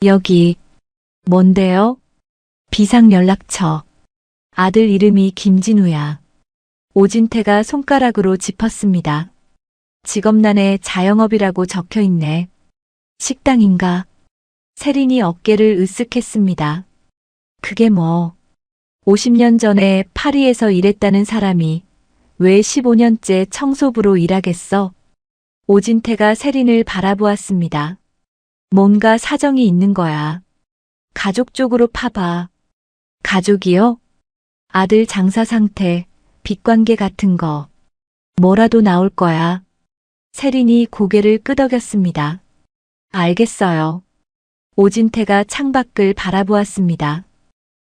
여기. 뭔데요? 비상연락처. 아들 이름이 김진우야. 오진태가 손가락으로 짚었습니다. 직업란에 자영업이라고 적혀 있네. 식당인가? 세린이 어깨를 으쓱했습니다. 그게 뭐. 50년 전에 파리에서 일했다는 사람이 왜 15년째 청소부로 일하겠어? 오진태가 세린을 바라보았습니다. 뭔가 사정이 있는 거야. 가족 쪽으로 파봐. 가족이요? 아들 장사 상태, 빚관계 같은 거. 뭐라도 나올 거야. 세린이 고개를 끄덕였습니다. 알겠어요. 오진태가 창밖을 바라보았습니다.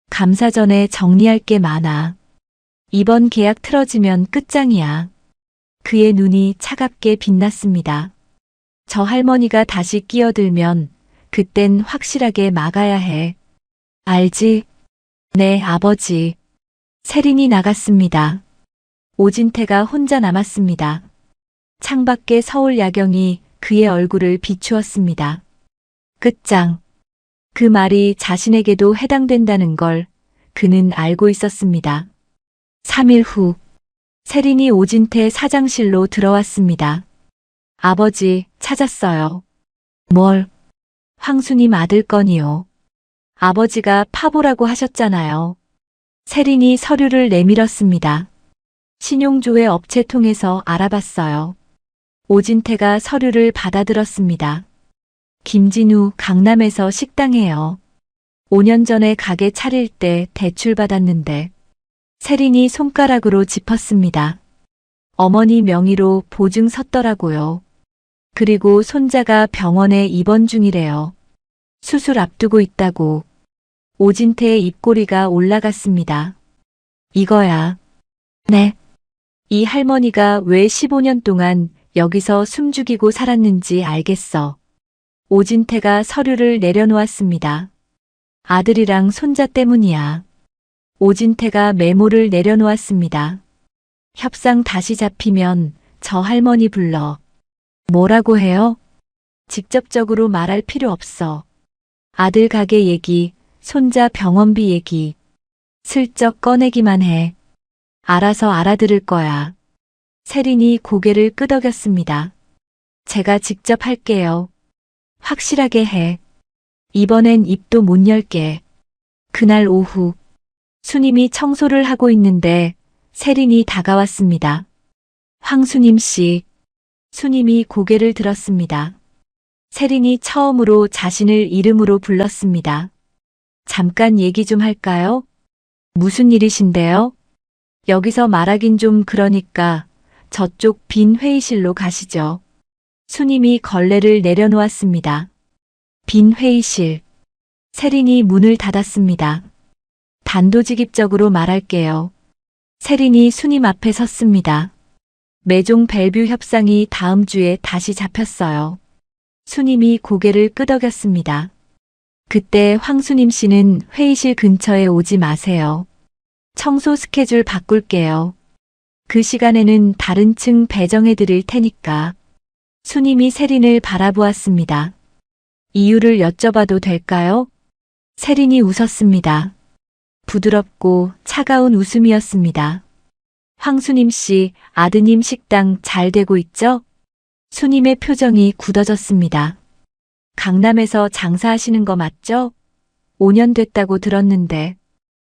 감사 전에 정리할 게 많아. 이번 계약 틀어지면 끝장이야. 그의 눈이 차갑게 빛났습니다. 저 할머니가 다시 끼어들면 그땐 확실하게 막아야 해. 알지? 네, 아버지. 세린이 나갔습니다. 오진태가 혼자 남았습니다. 창밖의 서울 야경이 그의 얼굴을 비추었습니다. 끝장. 그 말이 자신에게도 해당된다는 걸 그는 알고 있었습니다. 3일 후, 세린이 오진태 사장실로 들어왔습니다. 아버지, 찾았어요. 뭘? 황수님 아들 건이요. 아버지가 파보라고 하셨잖아요. 세린이 서류를 내밀었습니다. 신용조회 업체 통해서 알아봤어요. 오진태가 서류를 받아들었습니다. 김진우 강남에서 식당해요. 5년 전에 가게 차릴 때 대출 받았는데 세린이 손가락으로 짚었습니다. 어머니 명의로 보증 섰더라고요. 그리고 손자가 병원에 입원 중이래요. 수술 앞두고 있다고. 오진태의 입꼬리가 올라갔습니다. 이거야. 네. 이 할머니가 왜 15년 동안 여기서 숨죽이고 살았는지 알겠어. 오진태가 서류를 내려놓았습니다. 아들이랑 손자 때문이야. 오진태가 메모를 내려놓았습니다. 협상 다시 잡히면 저 할머니 불러. 뭐라고 해요? 직접적으로 말할 필요 없어. 아들 가게 얘기, 손자 병원비 얘기. 슬쩍 꺼내기만 해. 알아서 알아들을 거야. 세린이 고개를 끄덕였습니다. 제가 직접 할게요. 확실하게 해. 이번엔 입도 못 열게. 그날 오후, 수님이 청소를 하고 있는데 세린이 다가왔습니다. 황수님 씨. 수님이 고개를 들었습니다. 세린이 처음으로 자신을 이름으로 불렀습니다. 잠깐 얘기 좀 할까요? 무슨 일이신데요? 여기서 말하긴 좀 그러니까 저쪽 빈 회의실로 가시죠. 수님이 걸레를 내려놓았습니다. 빈 회의실. 세린이 문을 닫았습니다. 단도직입적으로 말할게요. 세린이 수님 앞에 섰습니다. 매종 벨뷰 협상이 다음 주에 다시 잡혔어요. 수님이 고개를 끄덕였습니다. 그때 황수님 씨는 회의실 근처에 오지 마세요. 청소 스케줄 바꿀게요. 그 시간에는 다른 층 배정해 드릴 테니까. 수님이 세린을 바라보았습니다. 이유를 여쭤봐도 될까요? 세린이 웃었습니다. 부드럽고 차가운 웃음이었습니다. 황수님 씨, 아드님 식당 잘 되고 있죠? 수님의 표정이 굳어졌습니다. 강남에서 장사하시는 거 맞죠? 5년 됐다고 들었는데.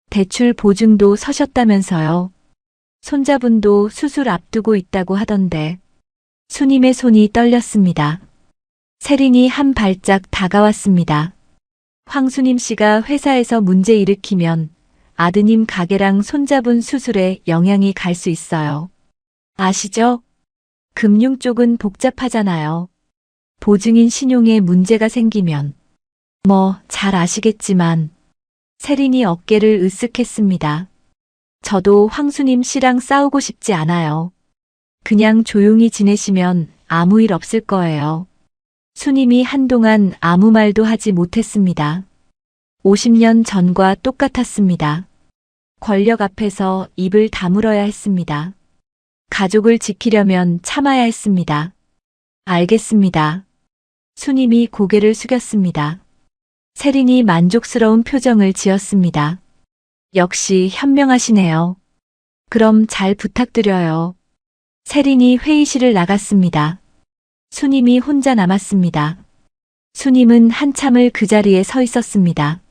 대출 보증도 서셨다면서요. 손자분도 수술 앞두고 있다고 하던데. 수님의 손이 떨렸습니다. 세린이 한 발짝 다가왔습니다. 황수님 씨가 회사에서 문제 일으키면 아드님 가게랑 손자분 수술에 영향이 갈 수 있어요. 아시죠? 금융 쪽은 복잡하잖아요. 보증인 신용에 문제가 생기면. 잘 아시겠지만. 세린이 어깨를 으쓱했습니다. 저도 황수님 씨랑 싸우고 싶지 않아요. 그냥 조용히 지내시면 아무 일 없을 거예요. 수님이 한동안 아무 말도 하지 못했습니다. 50년 전과 똑같았습니다. 권력 앞에서 입을 다물어야 했습니다. 가족을 지키려면 참아야 했습니다. 알겠습니다. 수님이 고개를 숙였습니다. 세린이 만족스러운 표정을 지었습니다. 역시 현명하시네요. 그럼 잘 부탁드려요. 세린이 회의실을 나갔습니다. 수님이 혼자 남았습니다. 수님은 한참을 그 자리에 서 있었습니다.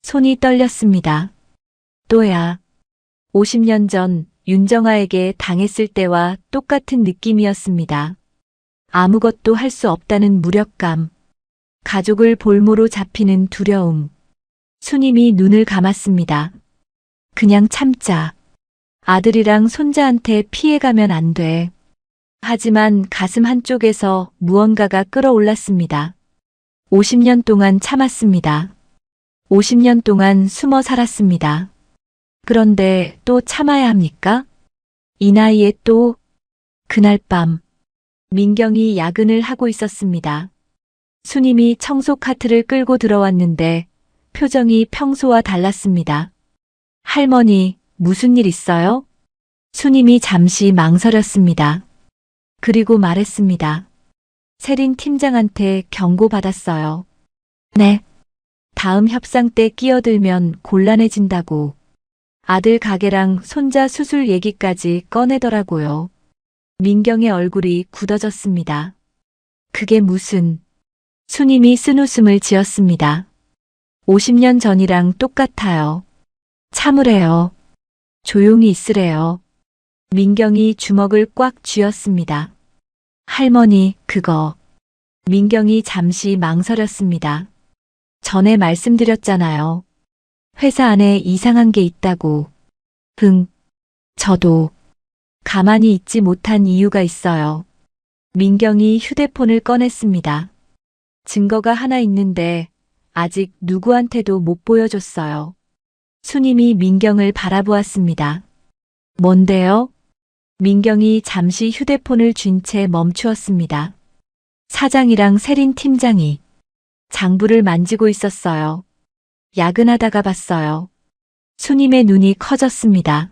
손이 떨렸습니다. 또야. 50년 전 윤정아에게 당했을 때와 똑같은 느낌이었습니다. 아무것도 할 수 없다는 무력감. 가족을 볼모로 잡히는 두려움. 수님이 눈을 감았습니다. 그냥 참자. 아들이랑 손자한테 피해가면 안 돼. 하지만 가슴 한쪽에서 무언가가 끌어올랐습니다. 50년 동안 참았습니다. 50년 동안 숨어 살았습니다. 그런데 또 참아야 합니까? 이 나이에 또. 그날 밤 민경이 야근을 하고 있었습니다. 수님이 청소 카트를 끌고 들어왔는데 표정이 평소와 달랐습니다. 할머니, 무슨 일 있어요? 수님이 잠시 망설였습니다. 그리고 말했습니다. 세린 팀장한테 경고받았어요. 네. 다음 협상 때 끼어들면 곤란해진다고. 아들 가게랑 손자 수술 얘기까지 꺼내더라고요. 민경의 얼굴이 굳어졌습니다. 그게 무슨. 수님이 쓴웃음을 지었습니다. 50년 전이랑 똑같아요. 참으래요. 조용히 있으래요. 민경이 주먹을 꽉 쥐었습니다. 할머니, 그거. 민경이 잠시 망설였습니다. 전에 말씀드렸잖아요. 회사 안에 이상한 게 있다고. 저도 가만히 있지 못한 이유가 있어요. 민경이 휴대폰을 꺼냈습니다. 증거가 하나 있는데 아직 누구한테도 못 보여줬어요. 수님이 민경을 바라보았습니다. 뭔데요? 민경이 잠시 휴대폰을 쥔 채 멈추었습니다. 사장이랑 세린 팀장이 장부를 만지고 있었어요. 야근하다가 봤어요. 수님의 눈이 커졌습니다.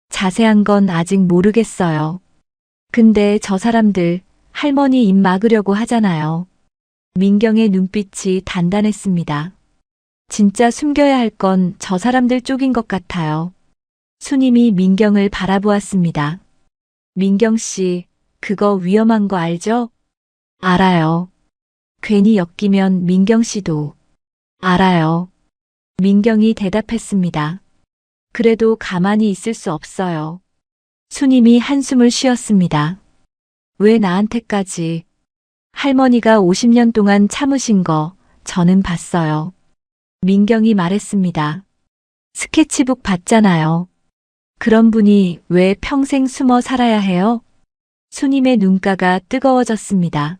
자세한 건 아직 모르겠어요. 근데 저 사람들 할머니 입 막으려고 하잖아요. 민경의 눈빛이 단단했습니다. 진짜 숨겨야 할 건 저 사람들 쪽인 것 같아요. 수님이 민경을 바라보았습니다. 민경 씨, 그거 위험한 거 알죠? 알아요. 괜히 엮이면 민경 씨도. 알아요. 민경이 대답했습니다. 그래도 가만히 있을 수 없어요. 수님이 한숨을 쉬었습니다. 왜 나한테까지. 할머니가 50년 동안 참으신 거 저는 봤어요. 민경이 말했습니다. 스케치북 봤잖아요. 그런 분이 왜 평생 숨어 살아야 해요? 수님의 눈가가 뜨거워졌습니다.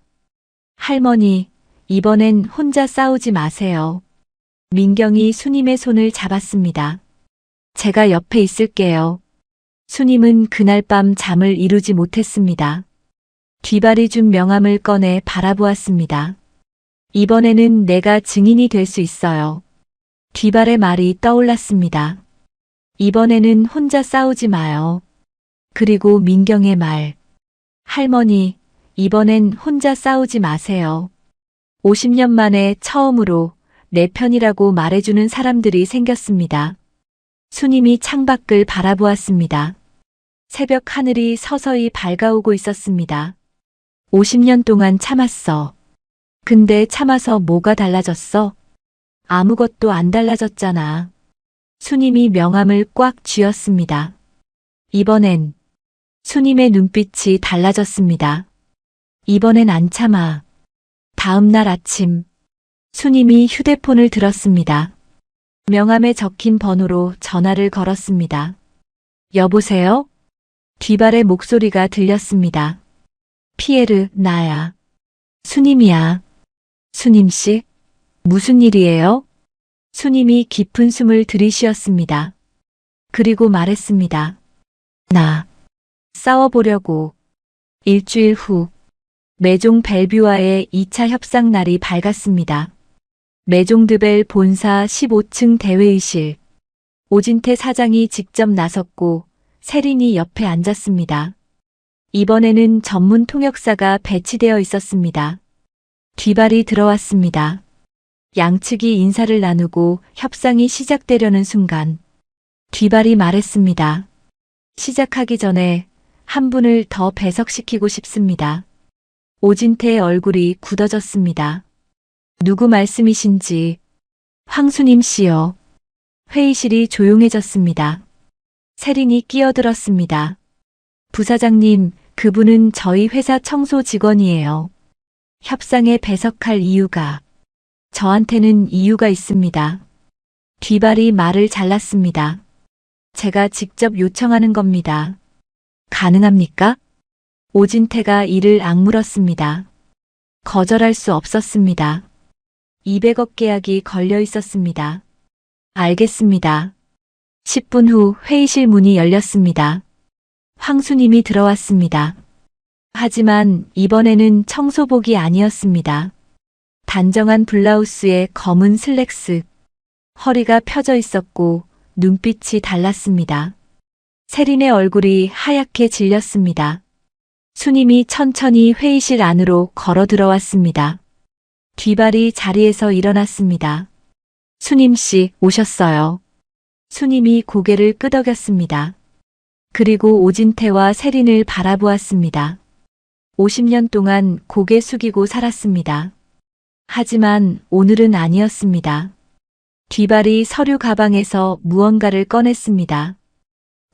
할머니, 이번엔 혼자 싸우지 마세요. 민경이 수님의 손을 잡았습니다. 제가 옆에 있을게요. 수님은 그날 밤 잠을 이루지 못했습니다. 뒤발이 준 명함을 꺼내 바라보았습니다. 이번에는 내가 증인이 될 수 있어요. 뒤발의 말이 떠올랐습니다. 이번에는 혼자 싸우지 마요. 그리고 민경의 말. 할머니, 이번엔 혼자 싸우지 마세요. 50년 만에 처음으로 내 편이라고 말해주는 사람들이 생겼습니다. 수님이 창밖을 바라보았습니다. 새벽 하늘이 서서히 밝아오고 있었습니다. 50년 동안 참았어. 근데 참아서 뭐가 달라졌어? 아무것도 안 달라졌잖아. 수님이 명함을 꽉 쥐었습니다. 이번엔 수님의 눈빛이 달라졌습니다. 이번엔 안 참아. 다음 날 아침, 수님이 휴대폰을 들었습니다. 명함에 적힌 번호로 전화를 걸었습니다. 여보세요? 뒤발의 목소리가 들렸습니다. 피에르, 나야. 수님이야. 수님씨? 무슨 일이에요? 수님이 깊은 숨을 들이쉬었습니다. 그리고 말했습니다. 나 싸워보려고. 일주일 후 메종 벨뷰와의 2차 협상 날이 밝았습니다. 메종드벨 본사 15층 대회의실. 오진태 사장이 직접 나섰고 세린이 옆에 앉았습니다. 이번에는 전문 통역사가 배치되어 있었습니다. 뒤발이 들어왔습니다. 양측이 인사를 나누고 협상이 시작되려는 순간 뒤발이 말했습니다. 시작하기 전에 한 분을 더 배석시키고 싶습니다. 오진태의 얼굴이 굳어졌습니다. 누구 말씀이신지. 황수님 씨요. 회의실이 조용해졌습니다. 세린이 끼어들었습니다. 부사장님, 그분은 저희 회사 청소 직원이에요. 협상에 배석할 이유가. 저한테는 이유가 있습니다. 뒤발이 말을 잘랐습니다. 제가 직접 요청하는 겁니다. 가능합니까? 오진태가 이를 악물었습니다. 거절할 수 없었습니다. 200억 계약이 걸려 있었습니다. 알겠습니다. 10분 후 회의실 문이 열렸습니다. 황수님이 들어왔습니다. 하지만 이번에는 청소복이 아니었습니다. 단정한 블라우스에 검은 슬랙스, 허리가 펴져 있었고 눈빛이 달랐습니다. 세린의 얼굴이 하얗게 질렸습니다. 수님이 천천히 회의실 안으로 걸어 들어왔습니다. 뒤발이 자리에서 일어났습니다. 수님씨, 오셨어요. 수님이 고개를 끄덕였습니다. 그리고 오진태와 세린을 바라보았습니다. 50년 동안 고개 숙이고 살았습니다. 하지만 오늘은 아니었습니다. 뒤발이 서류 가방에서 무언가를 꺼냈습니다.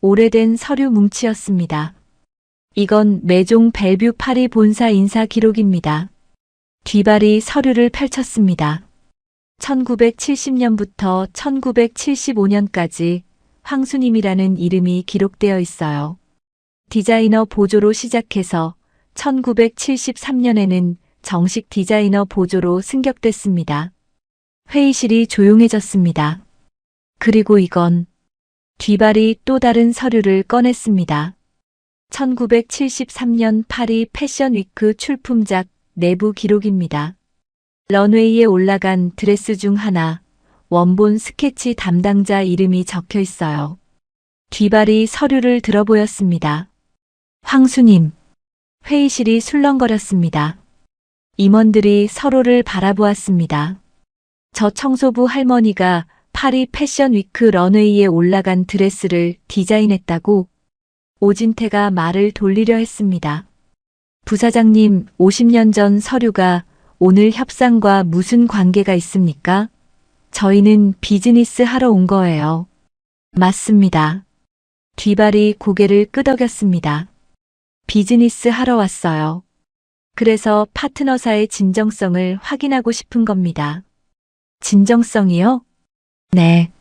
오래된 서류 뭉치였습니다. 이건 메종 벨뷰 파리 본사 인사 기록입니다. 뒤발이 서류를 펼쳤습니다. 1970년부터 1975년까지 황수님이라는 이름이 기록되어 있어요. 디자이너 보조로 시작해서 1973년에는 정식 디자이너 보조로 승격됐습니다. 회의실이 조용해졌습니다. 그리고 이건. 뒤발이 또 다른 서류를 꺼냈습니다. 1973년 파리 패션 위크 출품작 내부 기록입니다. 런웨이에 올라간 드레스 중 하나, 원본 스케치 담당자 이름이 적혀 있어요. 뒤발이 서류를 들어보였습니다. 황수님. 회의실이 술렁거렸습니다. 임원들이 서로를 바라보았습니다. 저 청소부 할머니가 파리 패션 위크 런웨이에 올라간 드레스를 디자인했다고. 오진태가 말을 돌리려 했습니다. 부사장님, 50년 전 서류가 오늘 협상과 무슨 관계가 있습니까? 저희는 비즈니스 하러 온 거예요. 맞습니다. 뒤발이 고개를 끄덕였습니다. 비즈니스 하러 왔어요. 그래서 파트너사의 진정성을 확인하고 싶은 겁니다. 진정성이요? 네.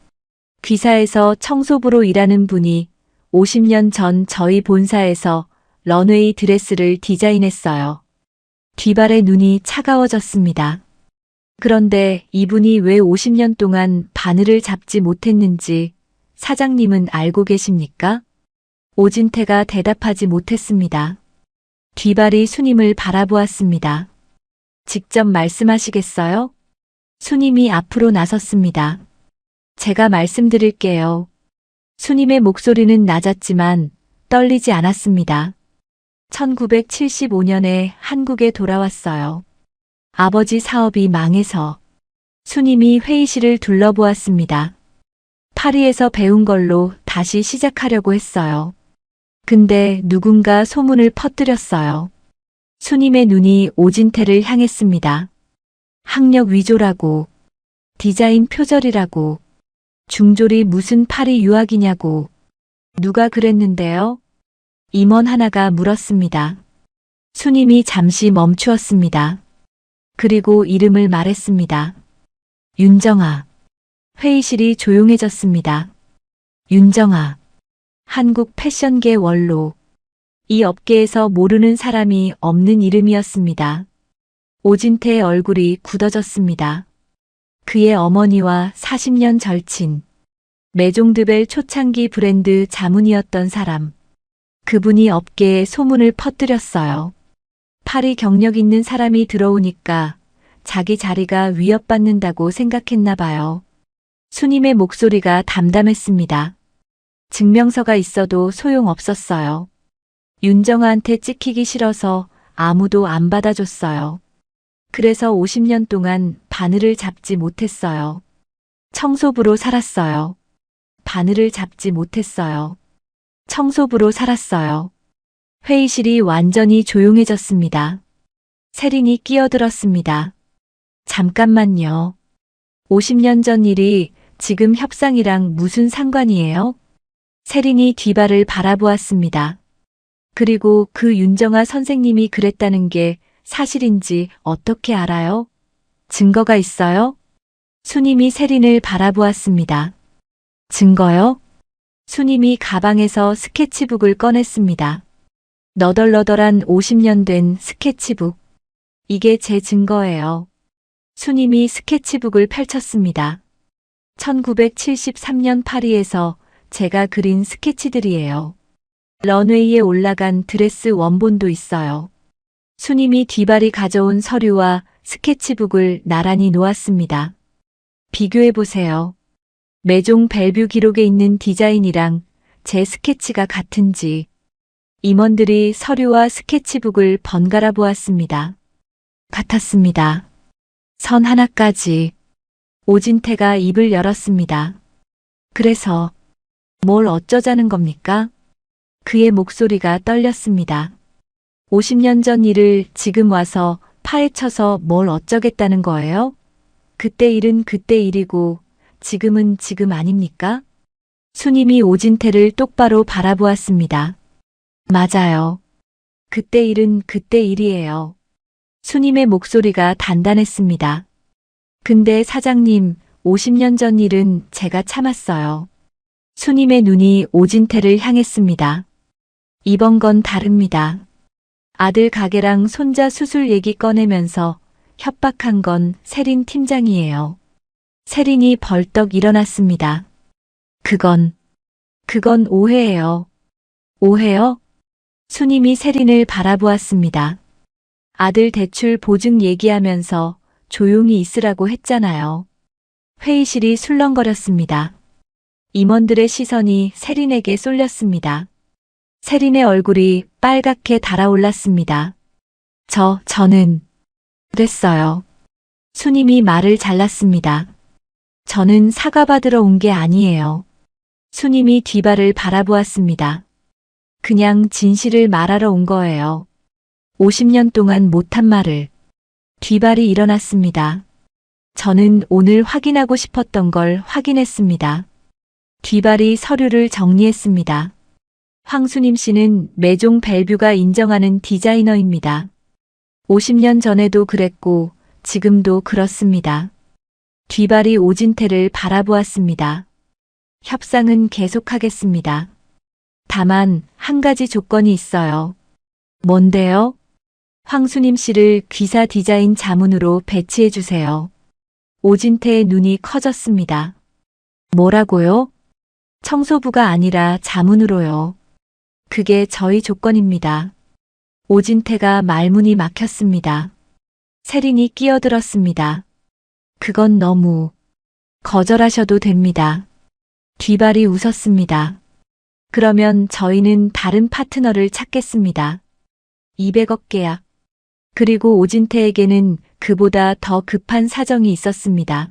귀사에서 청소부로 일하는 분이 50년 전 저희 본사에서 런웨이 드레스를 디자인했어요. 뒤발의 눈이 차가워졌습니다. 그런데 이분이 왜 50년 동안 바늘을 잡지 못했는지 사장님은 알고 계십니까? 오진태가 대답하지 못했습니다. 뒤발이 수님을 바라보았습니다. 직접 말씀하시겠어요? 수님이 앞으로 나섰습니다. 제가 말씀드릴게요. 수님의 목소리는 낮았지만 떨리지 않았습니다. 1975년에 한국에 돌아왔어요. 아버지 사업이 망해서 수님이 회의실을 둘러보았습니다. 파리에서 배운 걸로 다시 시작하려고 했어요. 근데 누군가 소문을 퍼뜨렸어요. 수님의 눈이 오진태를 향했습니다. 학력 위조라고, 디자인 표절이라고, 중졸이 무슨 파리 유학이냐고. 누가 그랬는데요? 임원 하나가 물었습니다. 수님이 잠시 멈추었습니다. 그리고 이름을 말했습니다. 윤정아. 회의실이 조용해졌습니다. 윤정아. 한국 패션계 원로. 이 업계에서 모르는 사람이 없는 이름이었습니다. 오진태의 얼굴이 굳어졌습니다. 그의 어머니와 40년 절친. 메종드벨 초창기 브랜드 자문이었던 사람. 그분이 업계에 소문을 퍼뜨렸어요. 파리 경력 있는 사람이 들어오니까 자기 자리가 위협받는다고 생각했나 봐요. 수님의 목소리가 담담했습니다. 증명서가 있어도 소용없었어요. 윤정아한테 찍히기 싫어서 아무도 안 받아줬어요. 그래서 50년 동안 바늘을 잡지 못했어요. 청소부로 살았어요. 바늘을 잡지 못했어요. 청소부로 살았어요. 회의실이 완전히 조용해졌습니다. 세린이 끼어들었습니다. 잠깐만요. 50년 전 일이 지금 협상이랑 무슨 상관이에요? 세린이 뒤발을 바라보았습니다. 그리고 그 윤정아 선생님이 그랬다는 게 사실인지 어떻게 알아요? 증거가 있어요? 수님이 세린을 바라보았습니다. 증거요? 수님이 가방에서 스케치북을 꺼냈습니다. 너덜너덜한 50년 된 스케치북. 이게 제 증거예요. 수님이 스케치북을 펼쳤습니다. 1973년 파리에서 제가 그린 스케치들이에요. 런웨이에 올라간 드레스 원본도 있어요. 수님이 뒤발이 가져온 서류와 스케치북을 나란히 놓았습니다. 비교해보세요. 메종 벨뷰 기록에 있는 디자인이랑 제 스케치가 같은지. 임원들이 서류와 스케치북을 번갈아 보았습니다. 같았습니다. 선 하나까지. 오진태가 입을 열었습니다. 그래서 뭘 어쩌자는 겁니까? 그의 목소리가 떨렸습니다. 50년 전 일을 지금 와서 파헤쳐서 뭘 어쩌겠다는 거예요? 그때 일은 그때 일이고 지금은 지금 아닙니까? 수님이 오진태를 똑바로 바라보았습니다. 맞아요. 그때 일은 그때 일이에요. 수님의 목소리가 단단했습니다. 근데 사장님, 50년 전 일은 제가 참았어요. 수님의 눈이 오진태를 향했습니다. 이번 건 다릅니다. 아들 가게랑 손자 수술 얘기 꺼내면서 협박한 건 세린 팀장이에요. 세린이 벌떡 일어났습니다. 그건 오해예요. 오해요? 수님이 세린을 바라보았습니다. 아들 대출 보증 얘기하면서 조용히 있으라고 했잖아요. 회의실이 술렁거렸습니다. 임원들의 시선이 세린에게 쏠렸습니다. 세린의 얼굴이 빨갛게 달아올랐습니다. 저는 그랬어요. 수님이 말을 잘랐습니다. 저는 사과받으러 온 게 아니에요. 수님이 뒤발을 바라보았습니다. 그냥 진실을 말하러 온 거예요. 50년 동안 못한 말을. 뒤발이 일어났습니다. 저는 오늘 확인하고 싶었던 걸 확인했습니다. 뒤발이 서류를 정리했습니다. 황수님 씨는 메종 벨뷰가 인정하는 디자이너입니다. 50년 전에도 그랬고 지금도 그렇습니다. 뒤발이 오진태를 바라보았습니다. 협상은 계속하겠습니다. 다만 한 가지 조건이 있어요. 뭔데요? 황수님 씨를 귀사 디자인 자문으로 배치해 주세요. 오진태의 눈이 커졌습니다. 뭐라고요? 청소부가 아니라 자문으로요. 그게 저희 조건입니다. 오진태가 말문이 막혔습니다. 세린이 끼어들었습니다. 그건 너무 거절하셔도 됩니다. 뒤발이 웃었습니다. 그러면 저희는 다른 파트너를 찾겠습니다. 200억 계약. 그리고 오진태에게는 그보다 더 급한 사정이 있었습니다.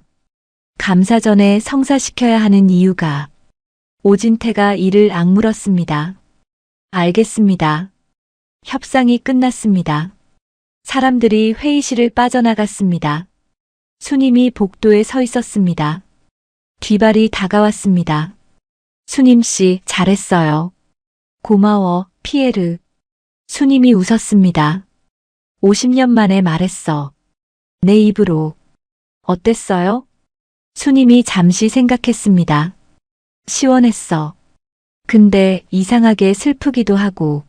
감사 전에 성사시켜야 하는 이유가. 오진태가 이를 악물었습니다. 알겠습니다. 협상이 끝났습니다. 사람들이 회의실을 빠져나갔습니다. 수님이 복도에 서 있었습니다. 뒤발이 다가왔습니다. 수님 씨, 잘했어요. 고마워, 피에르. 수님이 웃었습니다. 50년 만에 말했어. 내 입으로. 어땠어요? 수님이 잠시 생각했습니다. 시원했어. 근데 이상하게 슬프기도 하고.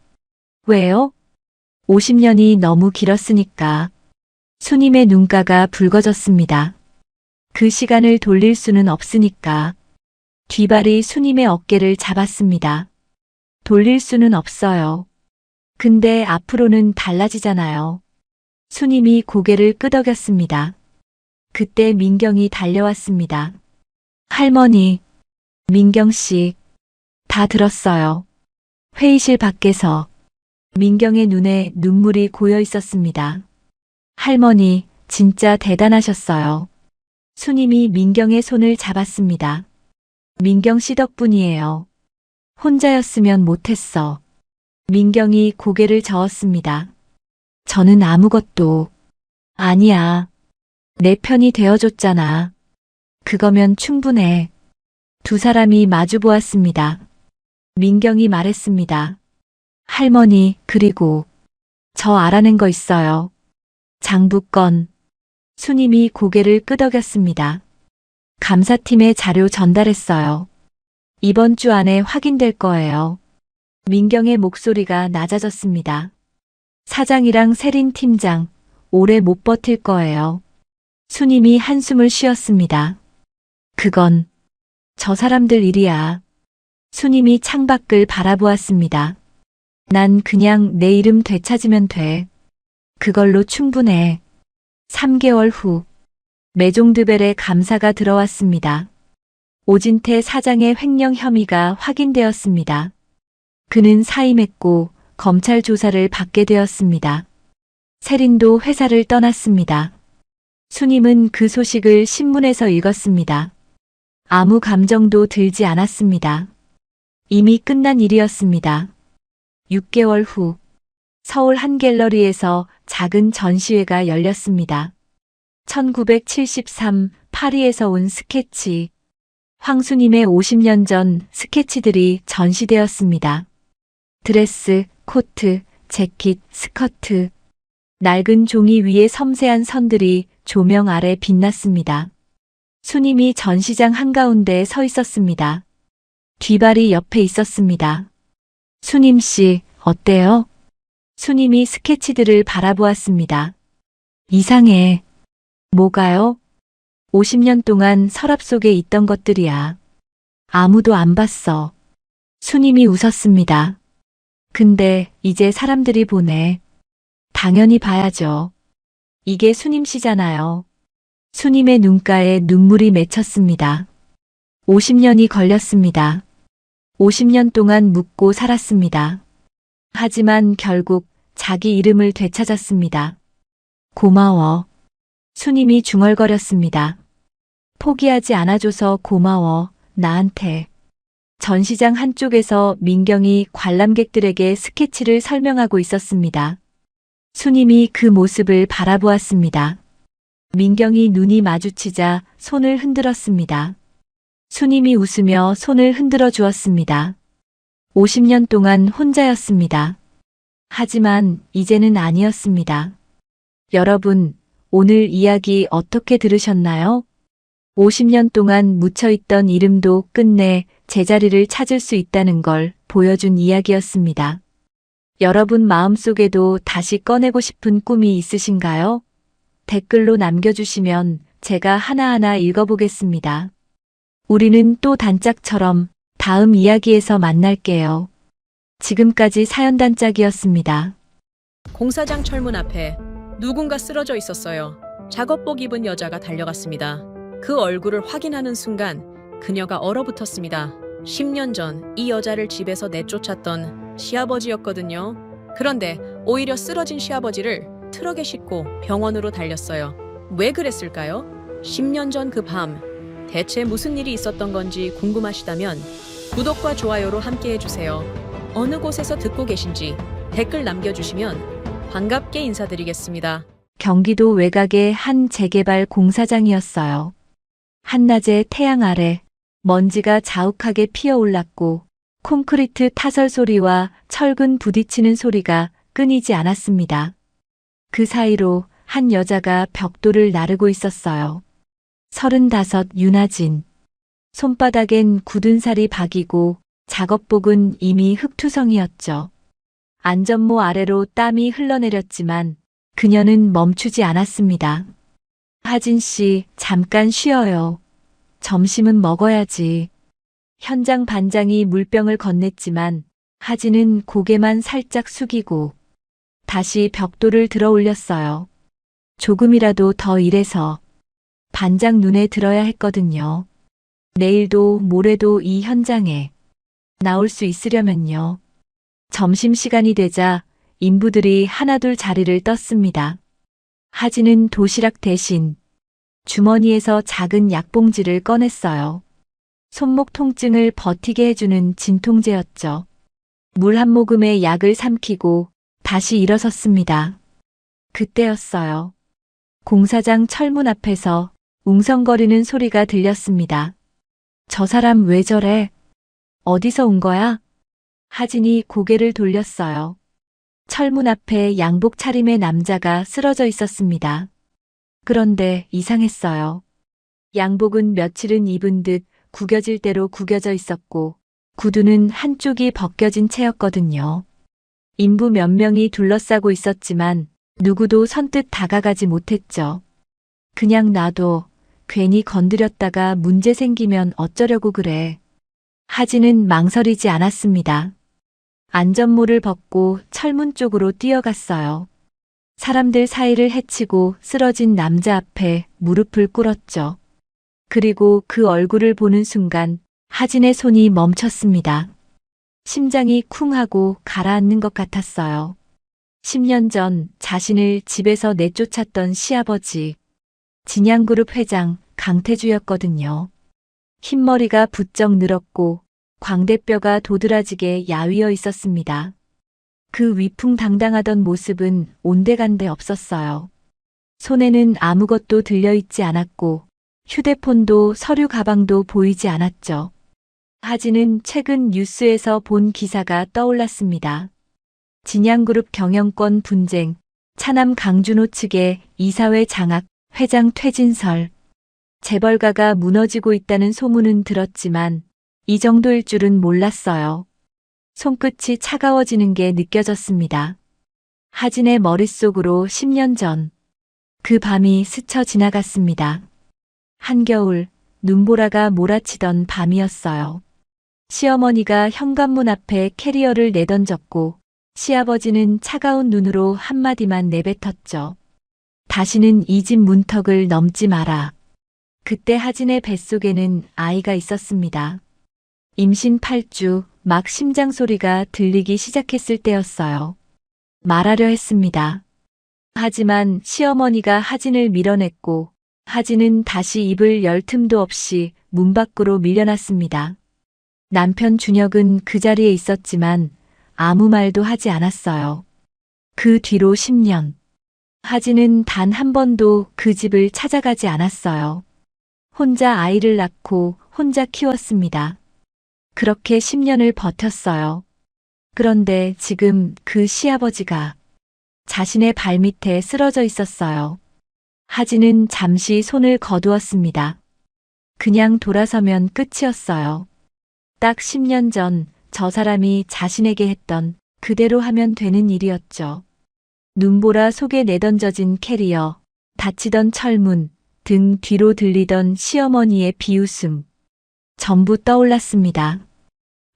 왜요? 50년이 너무 길었으니까. 수님의 눈가가 붉어졌습니다. 그 시간을 돌릴 수는 없으니까. 뒤발이 수님의 어깨를 잡았습니다. 돌릴 수는 없어요. 근데 앞으로는 달라지잖아요. 수님이 고개를 끄덕였습니다. 그때 민경이 달려왔습니다. 할머니, 민경 씨, 다 들었어요. 회의실 밖에서 민경의 눈에 눈물이 고여 있었습니다. 할머니, 진짜 대단하셨어요. 수님이 민경의 손을 잡았습니다. 민경 씨 덕분이에요. 혼자였으면 못했어. 민경이 고개를 저었습니다. 저는 아무것도 아니야. 내 편이 되어줬잖아. 그거면 충분해. 두 사람이 마주보았습니다. 민경이 말했습니다. 할머니, 그리고 저 알아낸 거 있어요. 장부권. 수님이 고개를 끄덕였습니다. 감사팀에 자료 전달했어요. 이번 주 안에 확인될 거예요. 민경의 목소리가 낮아졌습니다. 사장이랑 세린 팀장, 오래 못 버틸 거예요. 수님이 한숨을 쉬었습니다. 그건 저 사람들 일이야. 수님이 창밖을 바라보았습니다. 난 그냥 내 이름 되찾으면 돼. 그걸로 충분해. 3개월 후, 메종드벨의 감사가 들어왔습니다. 오진태 사장의 횡령 혐의가 확인되었습니다. 그는 사임했고 검찰 조사를 받게 되었습니다. 세린도 회사를 떠났습니다. 수님은 그 소식을 신문에서 읽었습니다. 아무 감정도 들지 않았습니다. 이미 끝난 일이었습니다. 6개월 후, 서울 한 갤러리에서 작은 전시회가 열렸습니다. 1973 파리에서 온 스케치. 황수님의 50년 전 스케치들이 전시되었습니다. 드레스, 코트, 재킷, 스커트. 낡은 종이 위에 섬세한 선들이 조명 아래 빛났습니다. 수님이 전시장 한가운데에 서 있었습니다. 뒤발이 옆에 있었습니다. 수님 씨, 어때요? 수님이 스케치들을 바라보았습니다. 이상해. 뭐가요? 50년 동안 서랍 속에 있던 것들이야. 아무도 안 봤어. 수님이 웃었습니다. 근데 이제 사람들이 보네. 당연히 봐야죠. 이게 수님 씨잖아요. 수님의 눈가에 눈물이 맺혔습니다. 50년이 걸렸습니다. 50년 동안 묻고 살았습니다. 하지만 결국 자기 이름을 되찾았습니다. 고마워. 수님이 중얼거렸습니다. 포기하지 않아줘서 고마워, 나한테. 전시장 한쪽에서 민경이 관람객들에게 스케치를 설명하고 있었습니다. 수님이 그 모습을 바라보았습니다. 민경이 눈이 마주치자 손을 흔들었습니다. 수님이 웃으며 손을 흔들어 주었습니다. 50년 동안 혼자였습니다. 하지만 이제는 아니었습니다. 여러분, 오늘 이야기 어떻게 들으셨나요? 50년 동안 묻혀있던 이름도 끝내 제자리를 찾을 수 있다는 걸 보여준 이야기였습니다. 여러분 마음속에도 다시 꺼내고 싶은 꿈이 있으신가요? 댓글로 남겨주시면 제가 하나하나 읽어보겠습니다. 우리는 또 단짝처럼 다음 이야기에서 만날게요. 지금까지 사연단짝이었습니다. 공사장 철문 앞에 누군가 쓰러져 있었어요. 작업복 입은 여자가 달려갔습니다. 그 얼굴을 확인하는 순간 그녀가 얼어붙었습니다. 10년 전 이 여자를 집에서 내쫓았던 시아버지였거든요. 그런데 오히려 쓰러진 시아버지를 트럭에 싣고 병원으로 달렸어요. 왜 그랬을까요? 10년 전 그 밤 대체 무슨 일이 있었던 건지 궁금하시다면 구독과 좋아요로 함께 해주세요. 어느 곳에서 듣고 계신지 댓글 남겨주시면 반갑게 인사드리겠습니다. 경기도 외곽의 한 재개발 공사장이었어요. 한낮의 태양 아래 먼지가 자욱하게 피어올랐고 콘크리트 타설 소리와 철근 부딪히는 소리가 끊이지 않았습니다. 그 사이로 한 여자가 벽돌을 나르고 있었어요. 35 윤아진. 손바닥엔 굳은 살이 박이고 작업복은 이미 흙투성이었죠. 안전모 아래로 땀이 흘러내렸지만 그녀는 멈추지 않았습니다. 하진 씨, 잠깐 쉬어요. 점심은 먹어야지. 현장 반장이 물병을 건넸지만 하진은 고개만 살짝 숙이고 다시 벽돌을 들어 올렸어요. 조금이라도 더 일해서 반장 눈에 들어야 했거든요. 내일도 모레도 이 현장에 나올 수 있으려면요. 점심시간이 되자 인부들이 하나둘 자리를 떴습니다. 하진은 도시락 대신 주머니에서 작은 약봉지를 꺼냈어요. 손목 통증을 버티게 해주는 진통제였죠. 물 한 모금에 약을 삼키고 다시 일어섰습니다. 그때였어요. 공사장 철문 앞에서 웅성거리는 소리가 들렸습니다. 저 사람 왜 저래? 어디서 온 거야? 하진이 고개를 돌렸어요. 철문 앞에 양복 차림의 남자가 쓰러져 있었습니다. 그런데 이상했어요. 양복은 며칠은 입은 듯 구겨질 대로 구겨져 있었고 구두는 한쪽이 벗겨진 채였거든요. 인부 몇 명이 둘러싸고 있었지만 누구도 선뜻 다가가지 못했죠. 그냥 놔둬. 괜히 건드렸다가 문제 생기면 어쩌려고 그래. 하진은 망설이지 않았습니다. 안전모를 벗고 철문 쪽으로 뛰어갔어요. 사람들 사이를 헤치고 쓰러진 남자 앞에 무릎을 꿇었죠. 그리고 그 얼굴을 보는 순간 하진의 손이 멈췄습니다. 심장이 쿵 하고 가라앉는 것 같았어요. 10년 전 자신을 집에서 내쫓았던 시아버지, 진양그룹 회장 강태주였거든요. 흰머리가 부쩍 늘었고 광대뼈가 도드라지게 야위어 있었습니다. 그 위풍당당하던 모습은 온데간데 없었어요. 손에는 아무것도 들려있지 않았고 휴대폰도 서류 가방도 보이지 않았죠. 하진은 최근 뉴스에서 본 기사가 떠올랐습니다. 진양그룹 경영권 분쟁, 차남 강준호 측의 이사회 장악, 회장 퇴진설. 재벌가가 무너지고 있다는 소문은 들었지만 이 정도일 줄은 몰랐어요. 손끝이 차가워지는 게 느껴졌습니다. 하진의 머릿속으로 10년 전 그 밤이 스쳐 지나갔습니다. 한겨울 눈보라가 몰아치던 밤이었어요. 시어머니가 현관문 앞에 캐리어를 내던졌고 시아버지는 차가운 눈으로 한마디만 내뱉었죠. 다시는 이 집 문턱을 넘지 마라. 그때 하진의 뱃속에는 아이가 있었습니다. 임신 8주, 막 심장 소리가 들리기 시작했을 때였어요. 말하려 했습니다. 하지만 시어머니가 하진을 밀어냈고 하진은 다시 입을 열 틈도 없이 문 밖으로 밀려났습니다. 남편 준혁은 그 자리에 있었지만 아무 말도 하지 않았어요. 그 뒤로 10년. 하진은 단 한 번도 그 집을 찾아가지 않았어요. 혼자 아이를 낳고 혼자 키웠습니다. 그렇게 10년을 버텼어요. 그런데 지금 그 시아버지가 자신의 발밑에 쓰러져 있었어요. 하진은 잠시 손을 거두었습니다. 그냥 돌아서면 끝이었어요. 딱 10년 전 저 사람이 자신에게 했던 그대로 하면 되는 일이었죠. 눈보라 속에 내던져진 캐리어, 닫히던 철문, 등 뒤로 들리던 시어머니의 비웃음. 전부 떠올랐습니다.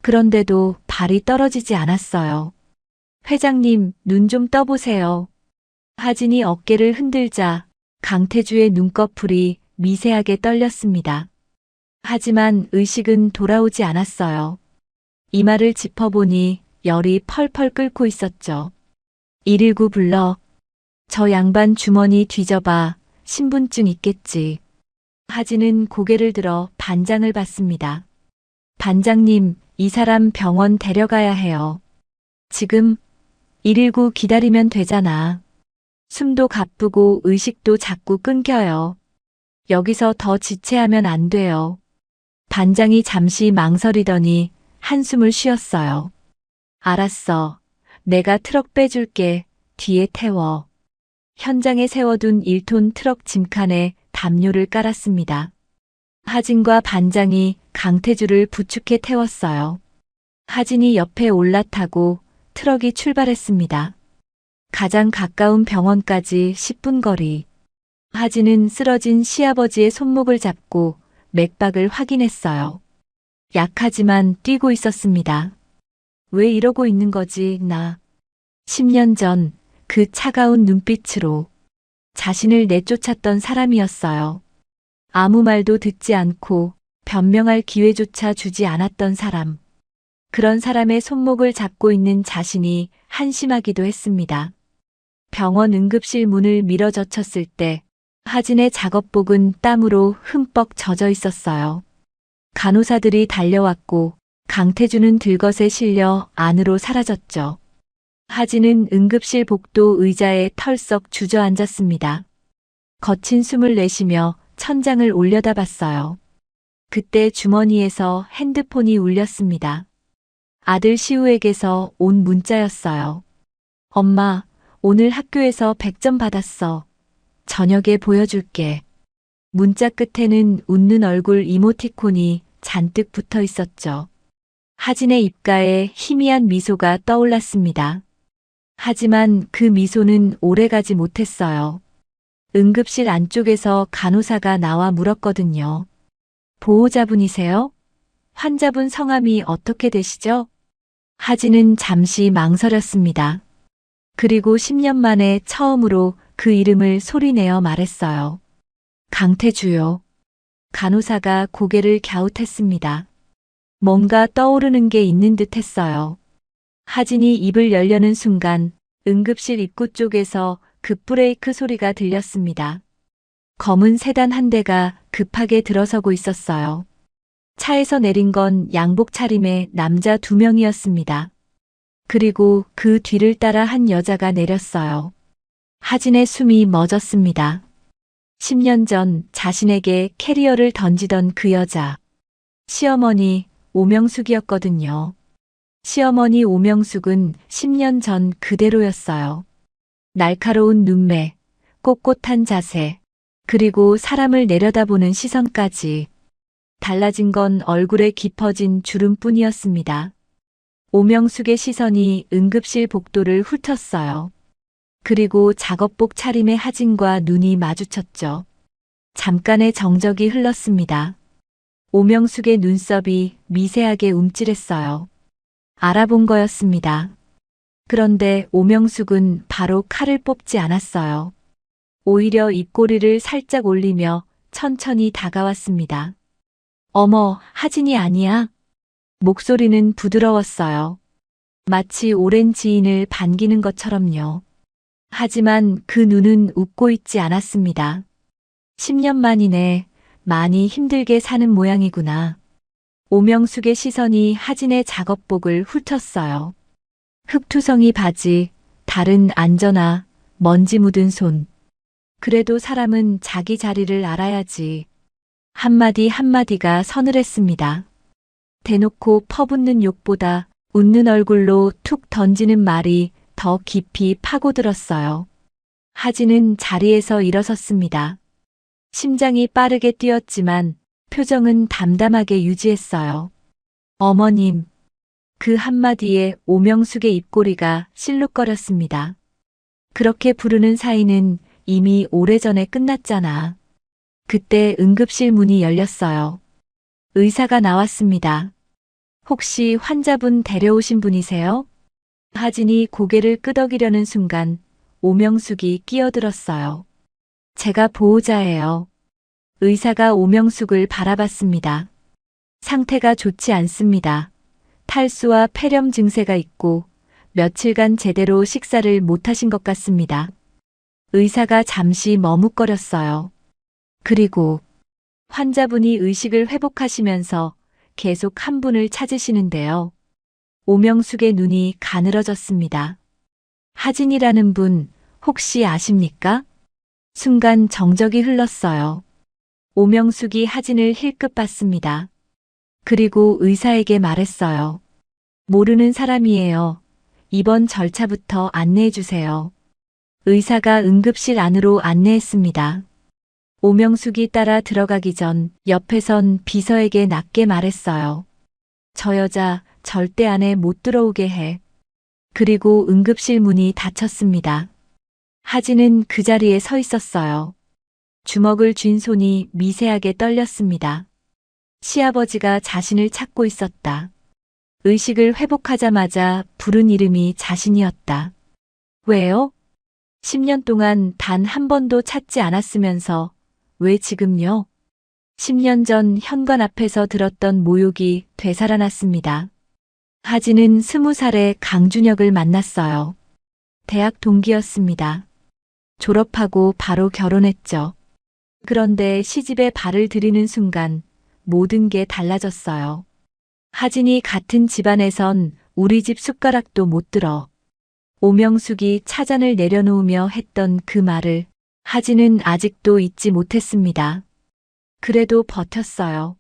그런데도 발이 떨어지지 않았어요. 회장님, 눈 좀 떠보세요. 하진이 어깨를 흔들자 강태주의 눈꺼풀이 미세하게 떨렸습니다. 하지만 의식은 돌아오지 않았어요. 이마를 짚어보니 열이 펄펄 끓고 있었죠. 119 불러. 저 양반 주머니 뒤져봐. 신분증 있겠지. 하진은 고개를 들어 반장을 봤습니다. 반장님, 이 사람 병원 데려가야 해요. 지금 119 기다리면 되잖아. 숨도 가쁘고 의식도 자꾸 끊겨요. 여기서 더 지체하면 안 돼요. 반장이 잠시 망설이더니 한숨을 쉬었어요. 알았어. 내가 트럭 빼줄게. 뒤에 태워. 현장에 세워둔 1톤 트럭 짐칸에 담요를 깔았습니다. 하진과 반장이 강태주를 부축해 태웠어요. 하진이 옆에 올라타고 트럭이 출발했습니다. 가장 가까운 병원까지 10분 거리. 하진은 쓰러진 시아버지의 손목을 잡고 맥박을 확인했어요. 약하지만 뛰고 있었습니다. 왜 이러고 있는 거지, 나. 10년 전 그 차가운 눈빛으로 자신을 내쫓았던 사람이었어요. 아무 말도 듣지 않고 변명할 기회조차 주지 않았던 사람. 그런 사람의 손목을 잡고 있는 자신이 한심하기도 했습니다. 병원 응급실 문을 밀어 젖혔을 때 하진의 작업복은 땀으로 흠뻑 젖어 있었어요. 간호사들이 달려왔고 강태주는 들것에 실려 안으로 사라졌죠. 하진은 응급실 복도 의자에 털썩 주저앉았습니다. 거친 숨을 내쉬며 천장을 올려다봤어요. 그때 주머니에서 핸드폰이 울렸습니다. 아들 시우에게서 온 문자였어요. 엄마, 오늘 학교에서 100점 받았어. 저녁에 보여줄게. 문자 끝에는 웃는 얼굴 이모티콘이 잔뜩 붙어 있었죠. 하진의 입가에 희미한 미소가 떠올랐습니다. 하지만 그 미소는 오래가지 못했어요. 응급실 안쪽에서 간호사가 나와 물었거든요. 보호자분이세요? 환자분 성함이 어떻게 되시죠? 하진은 잠시 망설였습니다. 그리고 10년 만에 처음으로 그 이름을 소리내어 말했어요. 강태주요. 간호사가 고개를 갸웃했습니다. 뭔가 떠오르는 게 있는 듯 했어요. 하진이 입을 열려는 순간 응급실 입구 쪽에서 급브레이크 소리가 들렸습니다. 검은 세단 한 대가 급하게 들어서고 있었어요. 차에서 내린 건 양복 차림의 남자 2명이었습니다. 그리고 그 뒤를 따라 한 여자가 내렸어요. 하진의 숨이 멎었습니다. 10년 전 자신에게 캐리어를 던지던 그 여자. 시어머니 오명숙이었거든요. 시어머니 오명숙은 10년 전 그대로였어요. 날카로운 눈매, 꼿꼿한 자세, 그리고 사람을 내려다보는 시선까지. 달라진 건 얼굴에 깊어진 주름뿐이었습니다. 오명숙의 시선이 응급실 복도를 훑었어요. 그리고 작업복 차림의 하진과 눈이 마주쳤죠. 잠깐의 정적이 흘렀습니다. 오명숙의 눈썹이 미세하게 움찔했어요. 알아본 거였습니다. 그런데 오명숙은 바로 칼을 뽑지 않았어요. 오히려 입꼬리를 살짝 올리며 천천히 다가왔습니다. 어머, 하진이 아니야? 목소리는 부드러웠어요. 마치 오랜 지인을 반기는 것처럼요. 하지만 그 눈은 웃고 있지 않았습니다. 10년 만이네. 많이 힘들게 사는 모양이구나. 오명숙의 시선이 하진의 작업복을 훑었어요. 흙투성이 바지, 다른 안전화, 먼지 묻은 손. 그래도 사람은 자기 자리를 알아야지. 한마디 한마디가 서늘했습니다. 대놓고 퍼붓는 욕보다 웃는 얼굴로 툭 던지는 말이 더 깊이 파고들었어요. 하진은 자리에서 일어섰습니다. 심장이 빠르게 뛰었지만 표정은 담담하게 유지했어요. 어머님. 그 한마디에 오명숙의 입꼬리가 실룩거렸습니다. 그렇게 부르는 사이는 이미 오래전에 끝났잖아. 그때 응급실 문이 열렸어요. 의사가 나왔습니다. 혹시 환자분 데려오신 분이세요? 하진이 고개를 끄덕이려는 순간 오명숙이 끼어들었어요. 제가 보호자예요. 의사가 오명숙을 바라봤습니다. 상태가 좋지 않습니다. 탈수와 폐렴 증세가 있고 며칠간 제대로 식사를 못하신 것 같습니다. 의사가 잠시 머뭇거렸어요. 그리고 환자분이 의식을 회복하시면서 계속 한 분을 찾으시는데요. 오명숙의 눈이 가늘어졌습니다. 하진이라는 분 혹시 아십니까? 순간 정적이 흘렀어요. 오명숙이 하진을 힐끗 봤습니다. 그리고 의사에게 말했어요. 모르는 사람이에요. 이번 절차부터 안내해 주세요. 의사가 응급실 안으로 안내했습니다. 오명숙이 따라 들어가기 전 옆에선 비서에게 낮게 말했어요. 저 여자 절대 안에 못 들어오게 해. 그리고 응급실 문이 닫혔습니다. 하진은 그 자리에 서 있었어요. 주먹을 쥔 손이 미세하게 떨렸습니다. 시아버지가 자신을 찾고 있었다. 의식을 회복하자마자 부른 이름이 자신이었다. 왜요? 10년 동안 단 한 번도 찾지 않았으면서 왜 지금요? 10년 전 현관 앞에서 들었던 모욕이 되살아났습니다. 하진은 20살에 강준혁을 만났어요. 대학 동기였습니다. 졸업하고 바로 결혼했죠. 그런데 시집에 발을 들이는 순간 모든 게 달라졌어요. 하진이 같은 집안에선 우리 집 숟가락도 못 들어. 오명숙이 차잔을 내려놓으며 했던 그 말을 하진은 아직도 잊지 못했습니다. 그래도 버텼어요.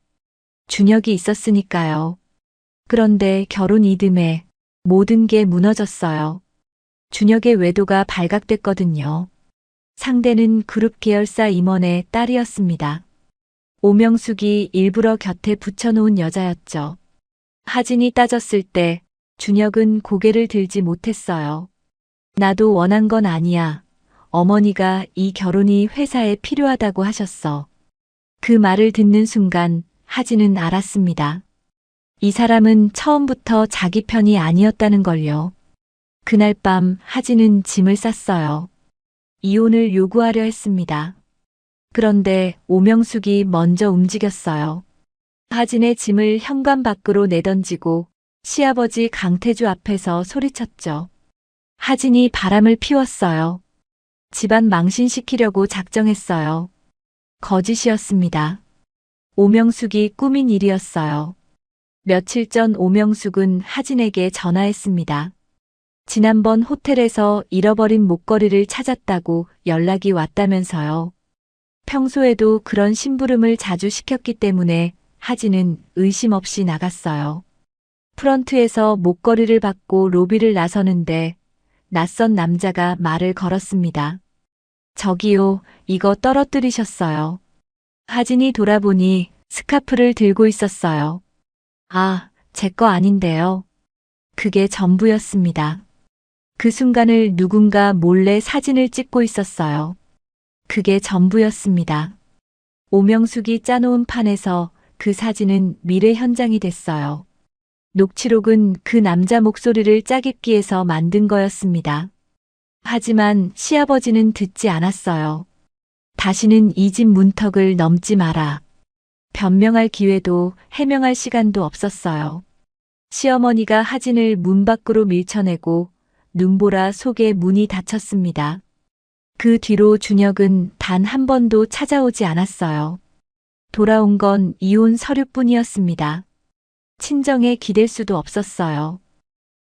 준혁이 있었으니까요. 그런데 결혼 이듬해 모든 게 무너졌어요. 준혁의 외도가 발각됐거든요. 상대는 그룹 계열사 임원의 딸이었습니다. 오명숙이 일부러 곁에 붙여놓은 여자였죠. 하진이 따졌을 때 준혁은 고개를 들지 못했어요. 나도 원한 건 아니야. 어머니가 이 결혼이 회사에 필요하다고 하셨어. 그 말을 듣는 순간 하진은 알았습니다. 이 사람은 처음부터 자기 편이 아니었다는 걸요. 그날 밤 하진은 짐을 쌌어요. 이혼을 요구하려 했습니다. 그런데 오명숙이 먼저 움직였어요. 하진의 짐을 현관 밖으로 내던지고 시아버지 강태주 앞에서 소리쳤죠. 하진이 바람을 피웠어요. 집안 망신시키려고 작정했어요. 거짓이었습니다. 오명숙이 꾸민 일이었어요. 며칠 전 오명숙은 하진에게 전화했습니다. 지난번 호텔에서 잃어버린 목걸이를 찾았다고 연락이 왔다면서요. 평소에도 그런 심부름을 자주 시켰기 때문에 하진은 의심 없이 나갔어요. 프런트에서 목걸이를 받고 로비를 나서는데 낯선 남자가 말을 걸었습니다. 저기요, 이거 떨어뜨리셨어요. 하진이 돌아보니 스카프를 들고 있었어요. 아, 제 거 아닌데요. 그게 전부였습니다. 그 순간을 누군가 몰래 사진을 찍고 있었어요. 그게 전부였습니다. 오명숙이 짜놓은 판에서 그 사진은 미래 현장이 됐어요. 녹취록은 그 남자 목소리를 짜깁기해서 만든 거였습니다. 하지만 시아버지는 듣지 않았어요. 다시는 이 집 문턱을 넘지 마라. 변명할 기회도 해명할 시간도 없었어요. 시어머니가 하진을 문 밖으로 밀쳐내고 눈보라 속에 문이 닫혔습니다. 그 뒤로 준혁은 단 한 번도 찾아오지 않았어요. 돌아온 건 이혼 서류뿐이었습니다. 친정에 기댈 수도 없었어요.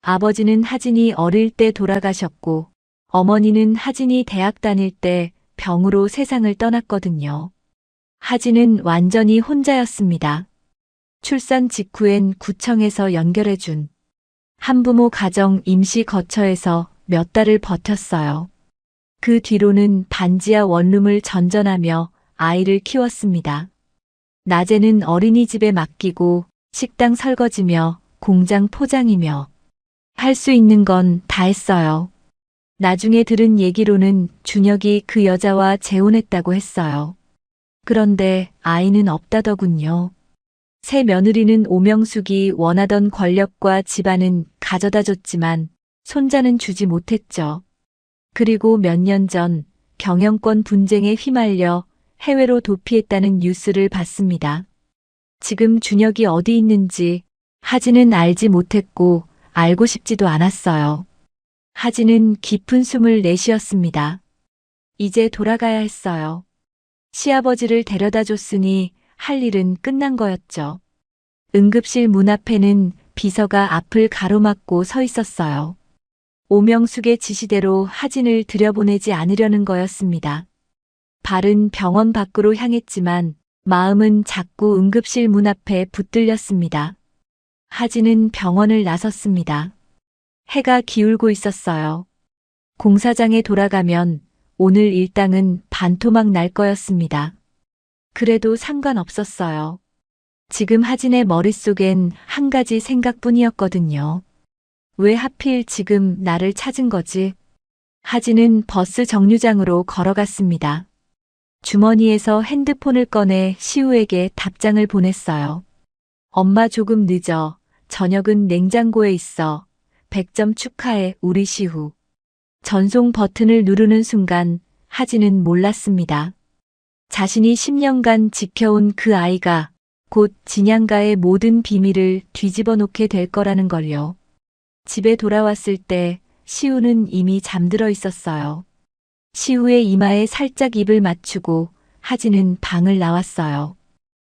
아버지는 하진이 어릴 때 돌아가셨고 어머니는 하진이 대학 다닐 때 병으로 세상을 떠났거든요. 하진은 완전히 혼자였습니다. 출산 직후엔 구청에서 연결해준 한부모 가정 임시 거처에서 몇 달을 버텼어요. 그 뒤로는 반지하 원룸을 전전하며 아이를 키웠습니다. 낮에는 어린이집에 맡기고 식당 설거지며 공장 포장이며 할 수 있는 건 다 했어요. 나중에 들은 얘기로는 준혁이 그 여자와 재혼했다고 했어요. 그런데 아이는 없다더군요. 새 며느리는 오명숙이 원하던 권력과 집안은 가져다 줬지만 손자는 주지 못했죠. 그리고 몇 년 전 경영권 분쟁에 휘말려 해외로 도피했다는 뉴스를 봤습니다. 지금 준혁이 어디 있는지 하진은 알지 못했고 알고 싶지도 않았어요. 하진은 깊은 숨을 내쉬었습니다. 이제 돌아가야 했어요. 시아버지를 데려다 줬으니 할 일은 끝난 거였죠. 응급실 문 앞에는 비서가 앞을 가로막고 서 있었어요. 오명숙의 지시대로 하진을 들여보내지 않으려는 거였습니다. 발은 병원 밖으로 향했지만 마음은 자꾸 응급실 문 앞에 붙들렸습니다. 하진은 병원을 나섰습니다. 해가 기울고 있었어요. 공사장에 돌아가면 오늘 일당은 반토막 날 거였습니다. 그래도 상관없었어요. 지금 하진의 머릿속엔 한 가지 생각뿐이었거든요. 왜 하필 지금 나를 찾은 거지? 하진은 버스 정류장으로 걸어갔습니다. 주머니에서 핸드폰을 꺼내 시우에게 답장을 보냈어요. 엄마 조금 늦어. 저녁은 냉장고에 있어. 100점 축하해, 우리 시우. 전송 버튼을 누르는 순간 하진은 몰랐습니다. 자신이 10년간 지켜온 그 아이가 곧 진양가의 모든 비밀을 뒤집어 놓게 될 거라는 걸요. 집에 돌아왔을 때 시우는 이미 잠들어 있었어요. 시우의 이마에 살짝 입을 맞추고 하진은 방을 나왔어요.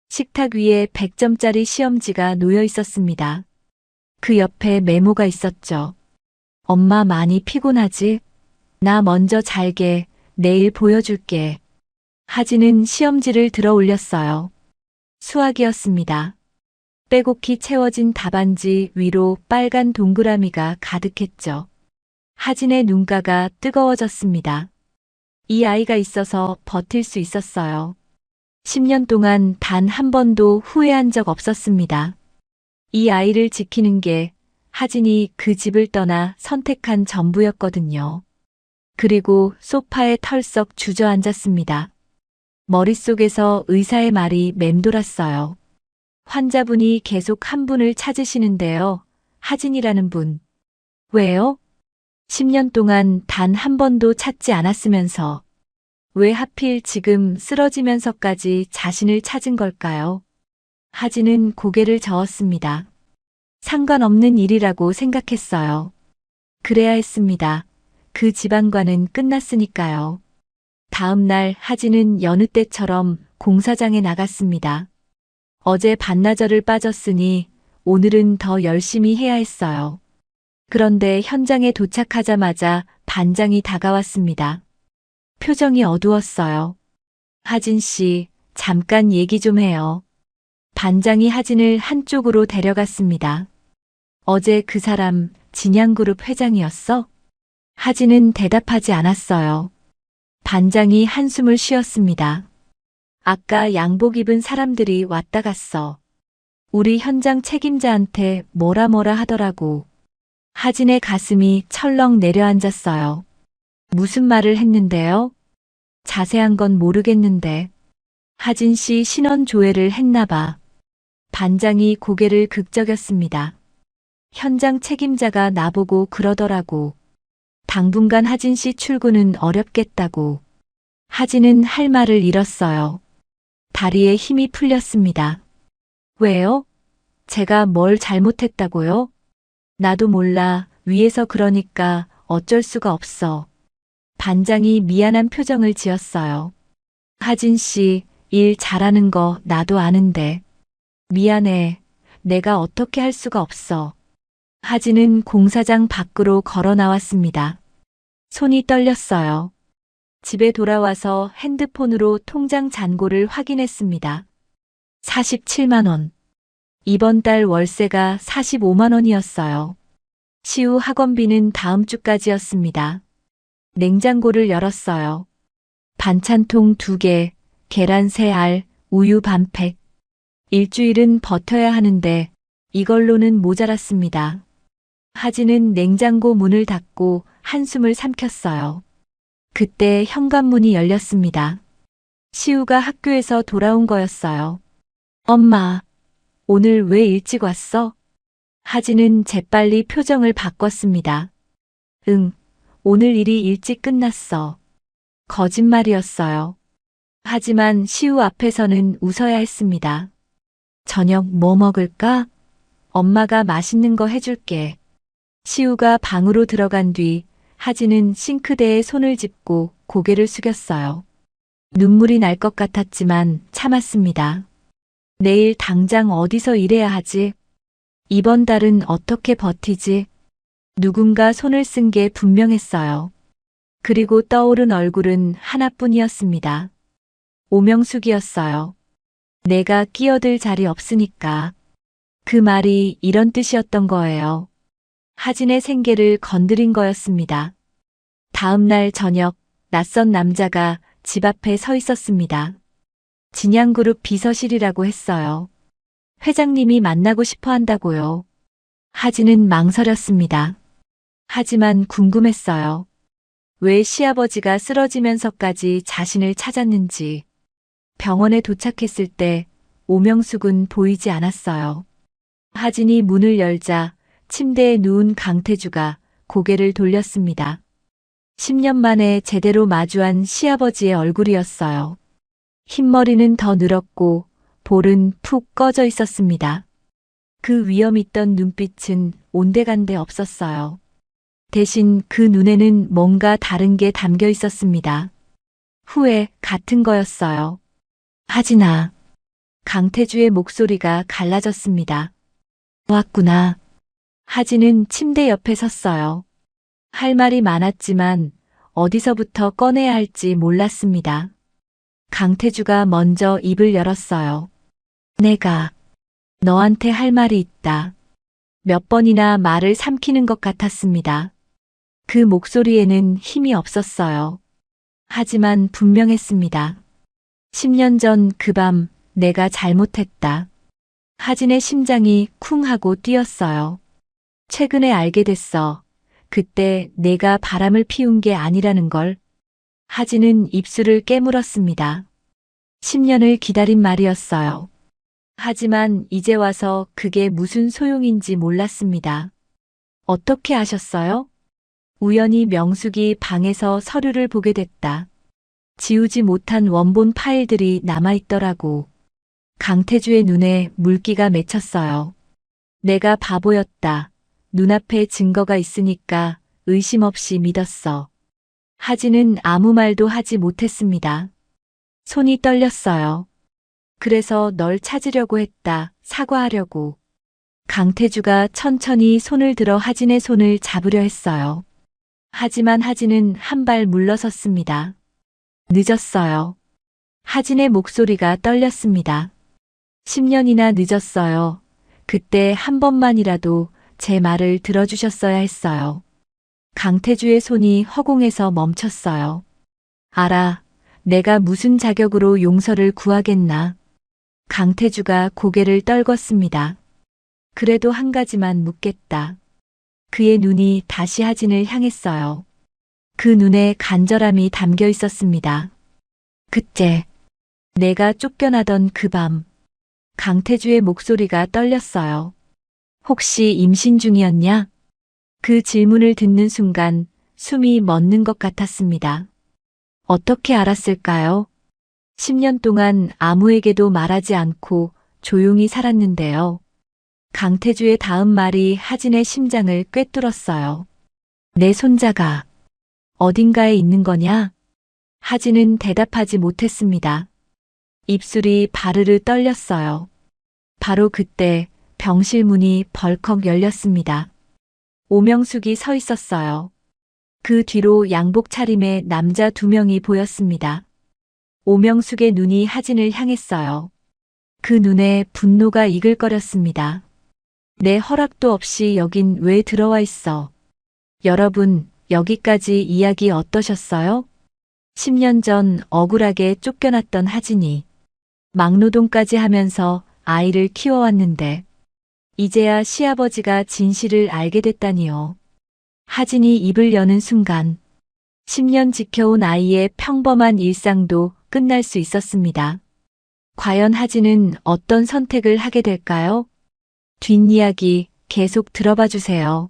식탁 위에 100점짜리 시험지가 놓여 있었습니다. 그 옆에 메모가 있었죠. 엄마 많이 피곤하지? 나 먼저 잘게. 내일 보여줄게. 하진은 시험지를 들어 올렸어요. 수학이었습니다. 빼곡히 채워진 답안지 위로 빨간 동그라미가 가득했죠. 하진의 눈가가 뜨거워졌습니다. 이 아이가 있어서 버틸 수 있었어요. 10년 동안 단 한 번도 후회한 적 없었습니다. 이 아이를 지키는 게 하진이 그 집을 떠나 선택한 전부였거든요. 그리고 소파에 털썩 주저앉았습니다. 머릿속에서 의사의 말이 맴돌았어요. 환자분이 계속 한 분을 찾으시는데요. 하진이라는 분. 왜요? 10년 동안 단 한 번도 찾지 않았으면서 왜 하필 지금 쓰러지면서까지 자신을 찾은 걸까요? 하진은 고개를 저었습니다. 상관없는 일이라고 생각했어요. 그래야 했습니다. 그 집안과는 끝났으니까요. 다음 날 하진은 여느 때처럼 공사장에 나갔습니다. 어제 반나절을 빠졌으니 오늘은 더 열심히 해야 했어요. 그런데 현장에 도착하자마자 반장이 다가왔습니다. 표정이 어두웠어요. 하진 씨, 잠깐 얘기 좀 해요. 반장이 하진을 한쪽으로 데려갔습니다. 어제 그 사람 진양그룹 회장이었어? 하진은 대답하지 않았어요. 반장이 한숨을 쉬었습니다. 아까 양복 입은 사람들이 왔다 갔어. 우리 현장 책임자한테 뭐라 하더라고. 하진의 가슴이 철렁 내려앉았어요. 무슨 말을 했는데요? 자세한 건 모르겠는데. 하진 씨 신원 조회를 했나 봐. 반장이 고개를 긁적였습니다. 현장 책임자가 나보고 그러더라고. 당분간 하진 씨 출근은 어렵겠다고. 하진은 할 말을 잃었어요. 다리에 힘이 풀렸습니다. 왜요? 제가 뭘 잘못했다고요? 나도 몰라. 위에서 그러니까 어쩔 수가 없어. 반장이 미안한 표정을 지었어요. 하진 씨, 일 잘하는 거 나도 아는데. 미안해. 내가 어떻게 할 수가 없어. 하진은 공사장 밖으로 걸어 나왔습니다. 손이 떨렸어요. 집에 돌아와서 핸드폰으로 통장 잔고를 확인했습니다. 47만 원. 이번 달 월세가 45만 원이었어요. 시우 학원비는 다음 주까지였습니다. 냉장고를 열었어요. 반찬통 2개, 계란 3알, 우유 반 팩. 일주일은 버텨야 하는데 이걸로는 모자랐습니다. 하진은 냉장고 문을 닫고 한숨을 삼켰어요. 그때 현관문이 열렸습니다. 시우가 학교에서 돌아온 거였어요. 엄마, 오늘 왜 일찍 왔어? 하진은 재빨리 표정을 바꿨습니다. 응, 오늘 일이 일찍 끝났어. 거짓말이었어요. 하지만 시우 앞에서는 웃어야 했습니다. 저녁 뭐 먹을까? 엄마가 맛있는 거 해줄게. 시우가 방으로 들어간 뒤 하진은 싱크대에 손을 짚고 고개를 숙였어요. 눈물이 날 것 같았지만 참았습니다. 내일 당장 어디서 일해야 하지? 이번 달은 어떻게 버티지? 누군가 손을 쓴 게 분명했어요. 그리고 떠오른 얼굴은 하나뿐이었습니다. 오명숙이었어요. 내가 끼어들 자리 없으니까. 그 말이 이런 뜻이었던 거예요. 하진의 생계를 건드린 거였습니다. 다음 날 저녁, 낯선 남자가 집 앞에 서 있었습니다. 진양그룹 비서실이라고 했어요. 회장님이 만나고 싶어 한다고요. 하진은 망설였습니다. 하지만 궁금했어요. 왜 시아버지가 쓰러지면서까지 자신을 찾았는지. 병원에 도착했을 때 오명숙은 보이지 않았어요. 하진이 문을 열자 침대에 누운 강태주가 고개를 돌렸습니다. 10년 만에 제대로 마주한 시아버지의 얼굴이었어요. 흰머리는 더 늘었고 볼은 푹 꺼져 있었습니다. 그 위험 있던 눈빛은 온데간데 없었어요. 대신 그 눈에는 뭔가 다른 게 담겨 있었습니다. 후회 같은 거였어요. 하진아. 강태주의 목소리가 갈라졌습니다. 왔구나. 하진은 침대 옆에 섰어요. 할 말이 많았지만 어디서부터 꺼내야 할지 몰랐습니다. 강태주가 먼저 입을 열었어요. 내가 너한테 할 말이 있다. 몇 번이나 말을 삼키는 것 같았습니다. 그 목소리에는 힘이 없었어요. 하지만 분명했습니다. 10년 전 그 밤 내가 잘못했다. 하진의 심장이 쿵 하고 뛰었어요. 최근에 알게 됐어. 그때 내가 바람을 피운 게 아니라는 걸. 하진은 입술을 깨물었습니다. 10년을 기다린 말이었어요. 하지만 이제 와서 그게 무슨 소용인지 몰랐습니다. 어떻게 아셨어요? 우연히 명숙이 방에서 서류를 보게 됐다. 지우지 못한 원본 파일들이 남아있더라고. 강태주의 눈에 물기가 맺혔어요. 내가 바보였다. 눈앞에 증거가 있으니까 의심 없이 믿었어. 하진은 아무 말도 하지 못했습니다. 손이 떨렸어요. 그래서 널 찾으려고 했다. 사과하려고. 강태주가 천천히 손을 들어 하진의 손을 잡으려 했어요. 하지만 하진은 한 발 물러섰습니다. 늦었어요. 하진의 목소리가 떨렸습니다. 10년이나 늦었어요. 그때 한 번만이라도 제 말을 들어주셨어야 했어요. 강태주의 손이 허공에서 멈췄어요. 알아. 내가 무슨 자격으로 용서를 구하겠나. 강태주가 고개를 떨궜습니다. 그래도 한 가지만 묻겠다. 그의 눈이 다시 하진을 향했어요. 그 눈에 간절함이 담겨 있었습니다. 그때 내가 쫓겨나던 그 밤 강태주의 목소리가 떨렸어요. 혹시 임신 중이었냐? 그 질문을 듣는 순간 숨이 멎는 것 같았습니다. 어떻게 알았을까요? 10년 동안 아무에게도 말하지 않고 조용히 살았는데요. 강태주의 다음 말이 하진의 심장을 꿰뚫었어요. 내 손자가 어딘가에 있는 거냐? 하진은 대답하지 못했습니다. 입술이 바르르 떨렸어요. 바로 그때 병실 문이 벌컥 열렸습니다. 오명숙이 서 있었어요. 그 뒤로 양복 차림의 남자 2명이 보였습니다. 오명숙의 눈이 하진을 향했어요. 그 눈에 분노가 이글거렸습니다. 내 허락도 없이 여긴 왜 들어와 있어? 여러분, 여기까지 이야기 어떠셨어요? 10년 전 억울하게 쫓겨났던 하진이 막노동까지 하면서 아이를 키워왔는데 이제야 시아버지가 진실을 알게 됐다니요. 하진이 입을 여는 순간 10년 지켜온 아이의 평범한 일상도 끝날 수 있었습니다. 과연 하진은 어떤 선택을 하게 될까요? 뒷이야기 계속 들어봐 주세요.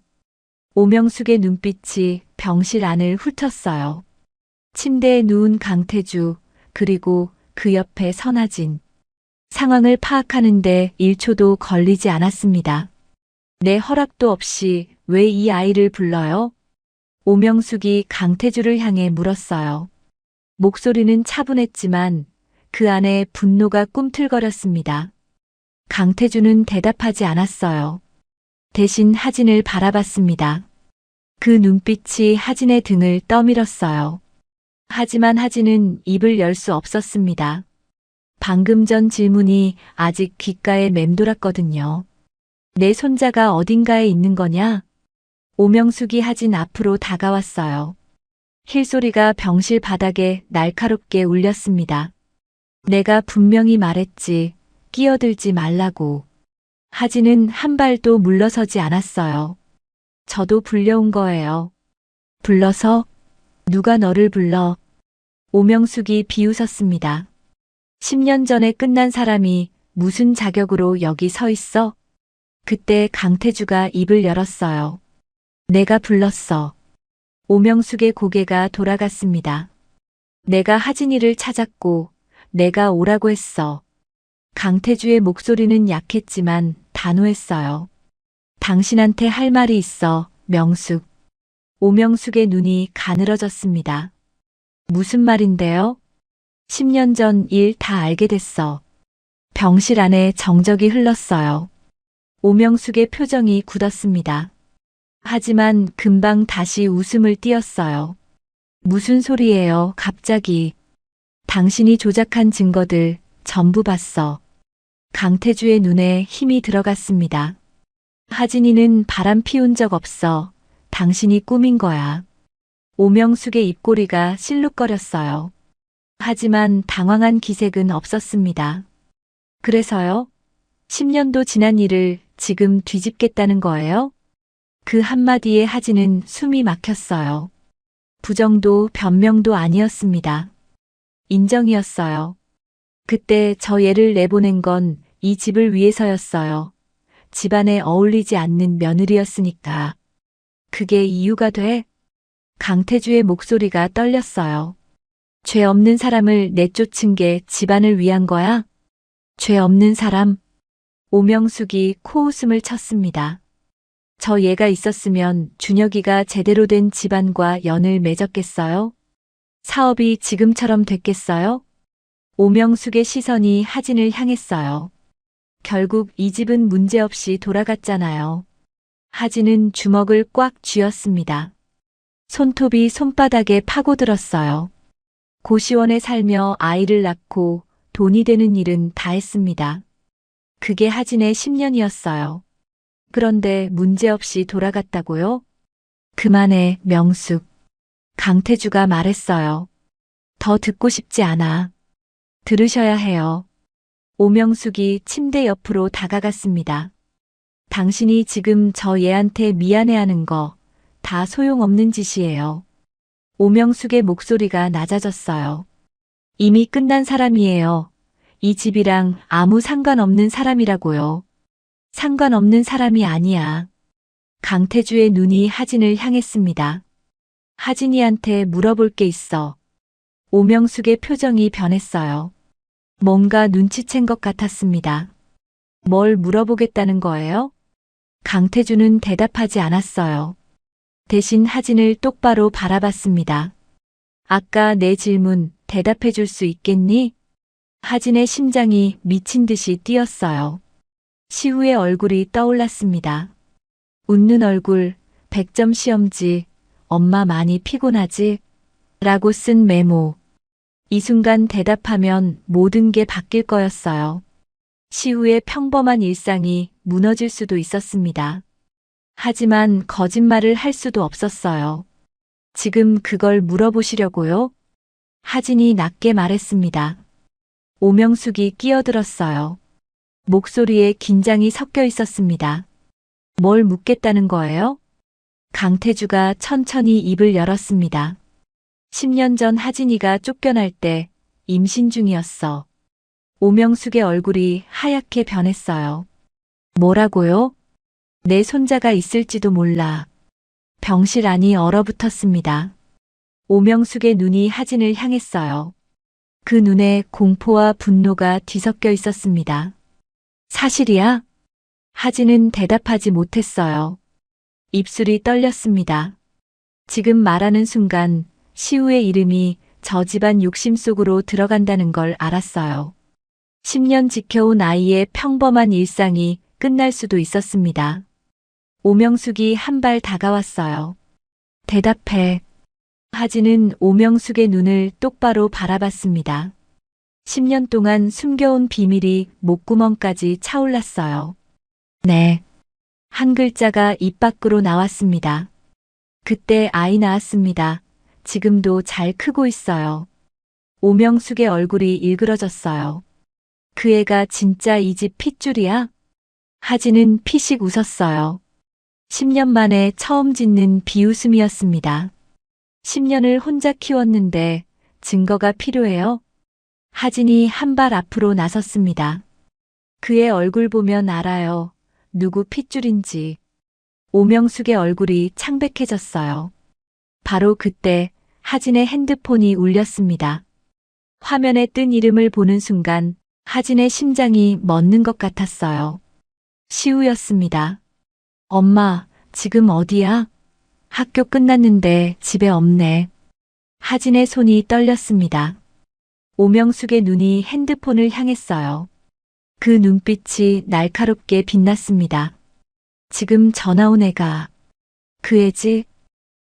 오명숙의 눈빛이 병실 안을 훑었어요. 침대에 누운 강태주, 그리고 그 옆에 선하진. 상황을 파악하는데 1초도 걸리지 않았습니다. 내 허락도 없이 왜 이 아이를 불러요? 오명숙이 강태주를 향해 물었어요. 목소리는 차분했지만 그 안에 분노가 꿈틀거렸습니다. 강태주는 대답하지 않았어요. 대신 하진을 바라봤습니다. 그 눈빛이 하진의 등을 떠밀었어요. 하지만 하진은 입을 열 수 없었습니다. 방금 전 질문이 아직 귓가에 맴돌았거든요. 내 손자가 어딘가에 있는 거냐? 오명숙이 하진 앞으로 다가왔어요. 힐소리가 병실 바닥에 날카롭게 울렸습니다. 내가 분명히 말했지, 끼어들지 말라고. 하진은 한 발도 물러서지 않았어요. 저도 불려온 거예요. 불러서? 누가 너를 불러? 오명숙이 비웃었습니다. 10년 전에 끝난 사람이 무슨 자격으로 여기 서 있어? 그때 강태주가 입을 열었어요. 내가 불렀어. 오명숙의 고개가 돌아갔습니다. 내가 하진이를 찾았고 내가 오라고 했어. 강태주의 목소리는 약했지만 단호했어요. 당신한테 할 말이 있어, 명숙. 오명숙의 눈이 가늘어졌습니다. 무슨 말인데요? 10년 전 일 다 알게 됐어. 병실 안에 정적이 흘렀어요. 오명숙의 표정이 굳었습니다. 하지만 금방 다시 웃음을 띄었어요. 무슨 소리예요, 갑자기. 당신이 조작한 증거들 전부 봤어. 강태주의 눈에 힘이 들어갔습니다. 하진이는 바람 피운 적 없어. 당신이 꾸민 거야. 오명숙의 입꼬리가 실룩거렸어요. 하지만 당황한 기색은 없었습니다. 그래서요? 10년도 지난 일을 지금 뒤집겠다는 거예요? 그 한마디에 하진은 숨이 막혔어요. 부정도 변명도 아니었습니다. 인정이었어요. 그때 저 얘를 내보낸 건 이 집을 위해서였어요. 집안에 어울리지 않는 며느리였으니까. 그게 이유가 돼? 강태주의 목소리가 떨렸어요. 죄 없는 사람을 내쫓은 게 집안을 위한 거야? 죄 없는 사람? 오명숙이 코웃음을 쳤습니다. 저 얘가 있었으면 준혁이가 제대로 된 집안과 연을 맺었겠어요? 사업이 지금처럼 됐겠어요? 오명숙의 시선이 하진을 향했어요. 결국 이 집은 문제없이 돌아갔잖아요. 하진은 주먹을 꽉 쥐었습니다. 손톱이 손바닥에 파고들었어요. 고시원에 살며 아이를 낳고 돈이 되는 일은 다 했습니다. 그게 하진의 10년이었어요. 그런데 문제없이 돌아갔다고요? 그만해, 명숙. 강태주가 말했어요. 더 듣고 싶지 않아. 들으셔야 해요. 오명숙이 침대 옆으로 다가갔습니다. 당신이 지금 저 얘한테 미안해하는 거 다 소용없는 짓이에요. 오명숙의 목소리가 낮아졌어요. 이미 끝난 사람이에요. 이 집이랑 아무 상관없는 사람이라고요. 상관없는 사람이 아니야. 강태주의 눈이 하진을 향했습니다. 하진이한테 물어볼 게 있어. 오명숙의 표정이 변했어요. 뭔가 눈치챈 것 같았습니다. 뭘 물어보겠다는 거예요? 강태주는 대답하지 않았어요. 대신 하진을 똑바로 바라봤습니다. 아까 내 질문 대답해 줄 수 있겠니? 하진의 심장이 미친 듯이 뛰었어요. 시우의 얼굴이 떠올랐습니다. 웃는 얼굴, 100점 시험지, 엄마 많이 피곤하지? 라고 쓴 메모. 이 순간 대답하면 모든 게 바뀔 거였어요. 시우의 평범한 일상이 무너질 수도 있었습니다. 하지만 거짓말을 할 수도 없었어요. 지금 그걸 물어보시려고요? 하진이 낮게 말했습니다. 오명숙이 끼어들었어요. 목소리에 긴장이 섞여 있었습니다. 뭘 묻겠다는 거예요? 강태주가 천천히 입을 열었습니다. 10년 전 하진이가 쫓겨날 때 임신 중이었어. 오명숙의 얼굴이 하얗게 변했어요. 뭐라고요? 내 손자가 있을지도 몰라. 병실 안이 얼어붙었습니다. 오명숙의 눈이 하진을 향했어요. 그 눈에 공포와 분노가 뒤섞여 있었습니다. 사실이야? 하진은 대답하지 못했어요. 입술이 떨렸습니다. 지금 말하는 순간 시우의 이름이 저 집안 욕심 속으로 들어간다는 걸 알았어요. 10년 지켜온 아이의 평범한 일상이 끝날 수도 있었습니다. 오명숙이 한 발 다가왔어요. 대답해. 하진은 오명숙의 눈을 똑바로 바라봤습니다. 10년 동안 숨겨온 비밀이 목구멍까지 차올랐어요. 네. 한 글자가 입 밖으로 나왔습니다. 그때 아이 낳았습니다. 지금도 잘 크고 있어요. 오명숙의 얼굴이 일그러졌어요. 그 애가 진짜 이 집 핏줄이야? 하진은 피식 웃었어요. 10년 만에 처음 짓는 비웃음이었습니다. 10년을 혼자 키웠는데 증거가 필요해요? 하진이 한 발 앞으로 나섰습니다. 그의 얼굴 보면 알아요. 누구 핏줄인지. 오명숙의 얼굴이 창백해졌어요. 바로 그때 하진의 핸드폰이 울렸습니다. 화면에 뜬 이름을 보는 순간 하진의 심장이 멎는 것 같았어요. 시우였습니다. 엄마, 지금 어디야? 학교 끝났는데 집에 없네. 하진의 손이 떨렸습니다. 오명숙의 눈이 핸드폰을 향했어요. 그 눈빛이 날카롭게 빛났습니다. 지금 전화 온 애가 그 애지?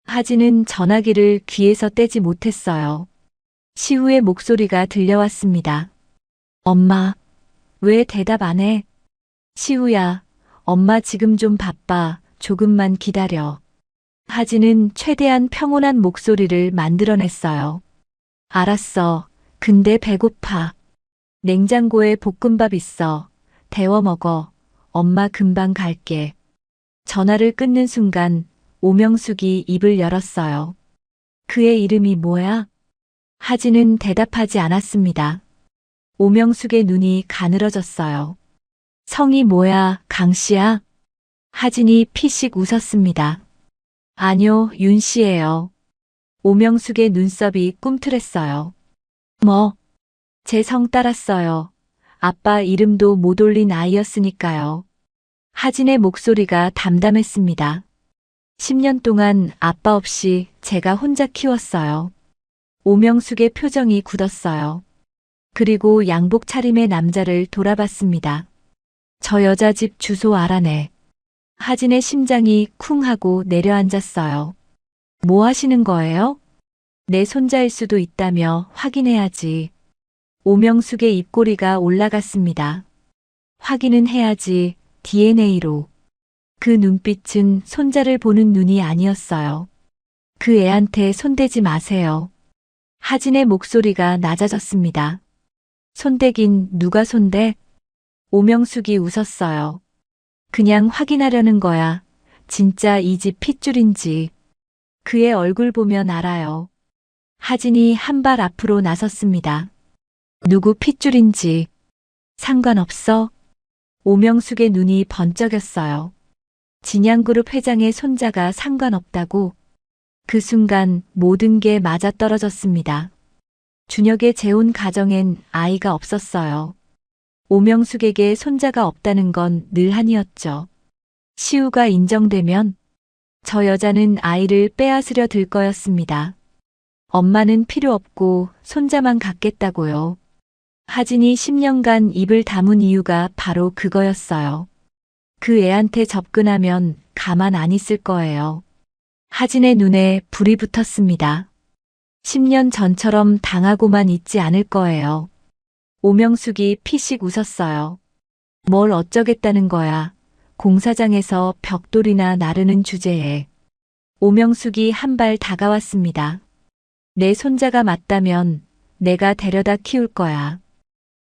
하진은 전화기를 귀에서 떼지 못했어요. 시우의 목소리가 들려왔습니다. 엄마, 왜 대답 안 해? 시우야, 엄마 지금 좀 바빠. 조금만 기다려. 하진은 최대한 평온한 목소리를 만들어냈어요. 알았어. 근데 배고파. 냉장고에 볶음밥 있어. 데워 먹어. 엄마 금방 갈게. 전화를 끊는 순간 오명숙이 입을 열었어요. 그의 이름이 뭐야? 하진은 대답하지 않았습니다. 오명숙의 눈이 가늘어졌어요. 성이 뭐야, 강씨야? 하진이 피식 웃었습니다. 아니요, 윤씨예요. 오명숙의 눈썹이 꿈틀했어요. 뭐? 제 성 따랐어요. 아빠 이름도 못 올린 아이였으니까요. 하진의 목소리가 담담했습니다. 10년 동안 아빠 없이 제가 혼자 키웠어요. 오명숙의 표정이 굳었어요. 그리고 양복 차림의 남자를 돌아봤습니다. 저 여자 집 주소 알아내. 하진의 심장이 쿵 하고 내려앉았어요. 뭐 하시는 거예요? 내 손자일 수도 있다며 확인해야지. 오명숙의 입꼬리가 올라갔습니다. 확인은 해야지, DNA로. 그 눈빛은 손자를 보는 눈이 아니었어요. 그 애한테 손대지 마세요. 하진의 목소리가 낮아졌습니다. 손대긴 누가 손대? 오명숙이 웃었어요. 그냥 확인하려는 거야. 진짜 이 집 핏줄인지. 그의 얼굴 보면 알아요. 하진이 한 발 앞으로 나섰습니다. 누구 핏줄인지 상관없어? 오명숙의 눈이 번쩍였어요. 진양그룹 회장의 손자가 상관없다고? 그 순간 모든 게 맞아떨어졌습니다. 준혁의 재혼 가정엔 아이가 없었어요. 오명숙에게 손자가 없다는 건 늘 한이었죠. 시우가 인정되면 저 여자는 아이를 빼앗으려 들 거였습니다. 엄마는 필요 없고 손자만 갖겠다고요. 하진이 10년간 입을 다문 이유가 바로 그거였어요. 그 애한테 접근하면 가만 안 있을 거예요. 하진의 눈에 불이 붙었습니다. 10년 전처럼 당하고만 있지 않을 거예요. 오명숙이 피식 웃었어요. 뭘 어쩌겠다는 거야. 공사장에서 벽돌이나 나르는 주제에. 오명숙이 한 발 다가왔습니다. 내 손자가 맞다면 내가 데려다 키울 거야.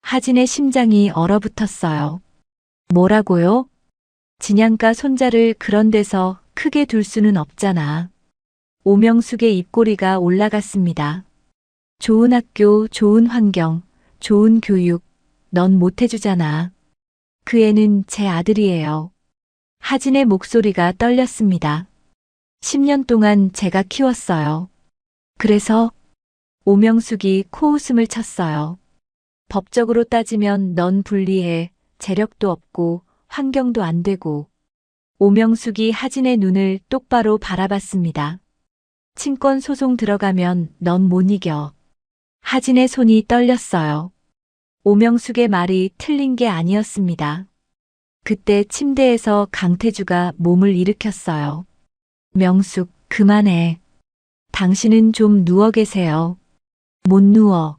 하진의 심장이 얼어붙었어요. 뭐라고요? 진양가 손자를 그런 데서 크게 둘 수는 없잖아. 오명숙의 입꼬리가 올라갔습니다. 좋은 학교, 좋은 환경, 좋은 교육, 넌 못해주잖아. 그 애는 제 아들이에요. 하진의 목소리가 떨렸습니다. 10년 동안 제가 키웠어요. 그래서 오명숙이 코웃음을 쳤어요. 법적으로 따지면 넌 불리해. 재력도 없고 환경도 안 되고. 오명숙이 하진의 눈을 똑바로 바라봤습니다. 친권 소송 들어가면 넌 못 이겨. 하진의 손이 떨렸어요. 오명숙의 말이 틀린 게 아니었습니다. 그때 침대에서 강태주가 몸을 일으켰어요. 명숙, 그만해. 당신은 좀 누워 계세요. 못 누워.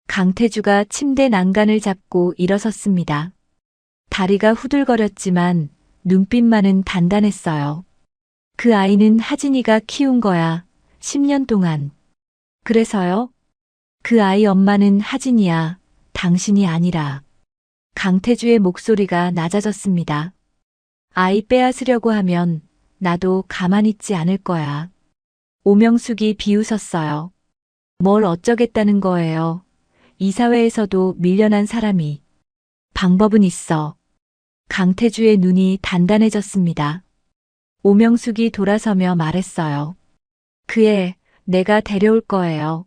강태주가 침대 난간을 잡고 일어섰습니다. 다리가 후들거렸지만 눈빛만은 단단했어요. 그 아이는 하진이가 키운 거야. 10년 동안. 그래서요? 그 아이 엄마는 하진이야. 당신이 아니라. 강태주의 목소리가 낮아졌습니다. 아이 빼앗으려고 하면 나도 가만히 있지 않을 거야. 오명숙이 비웃었어요. 뭘 어쩌겠다는 거예요. 이 사회에서도 밀려난 사람이. 방법은 있어. 강태주의 눈이 단단해졌습니다. 오명숙이 돌아서며 말했어요. 그 애 내가 데려올 거예요.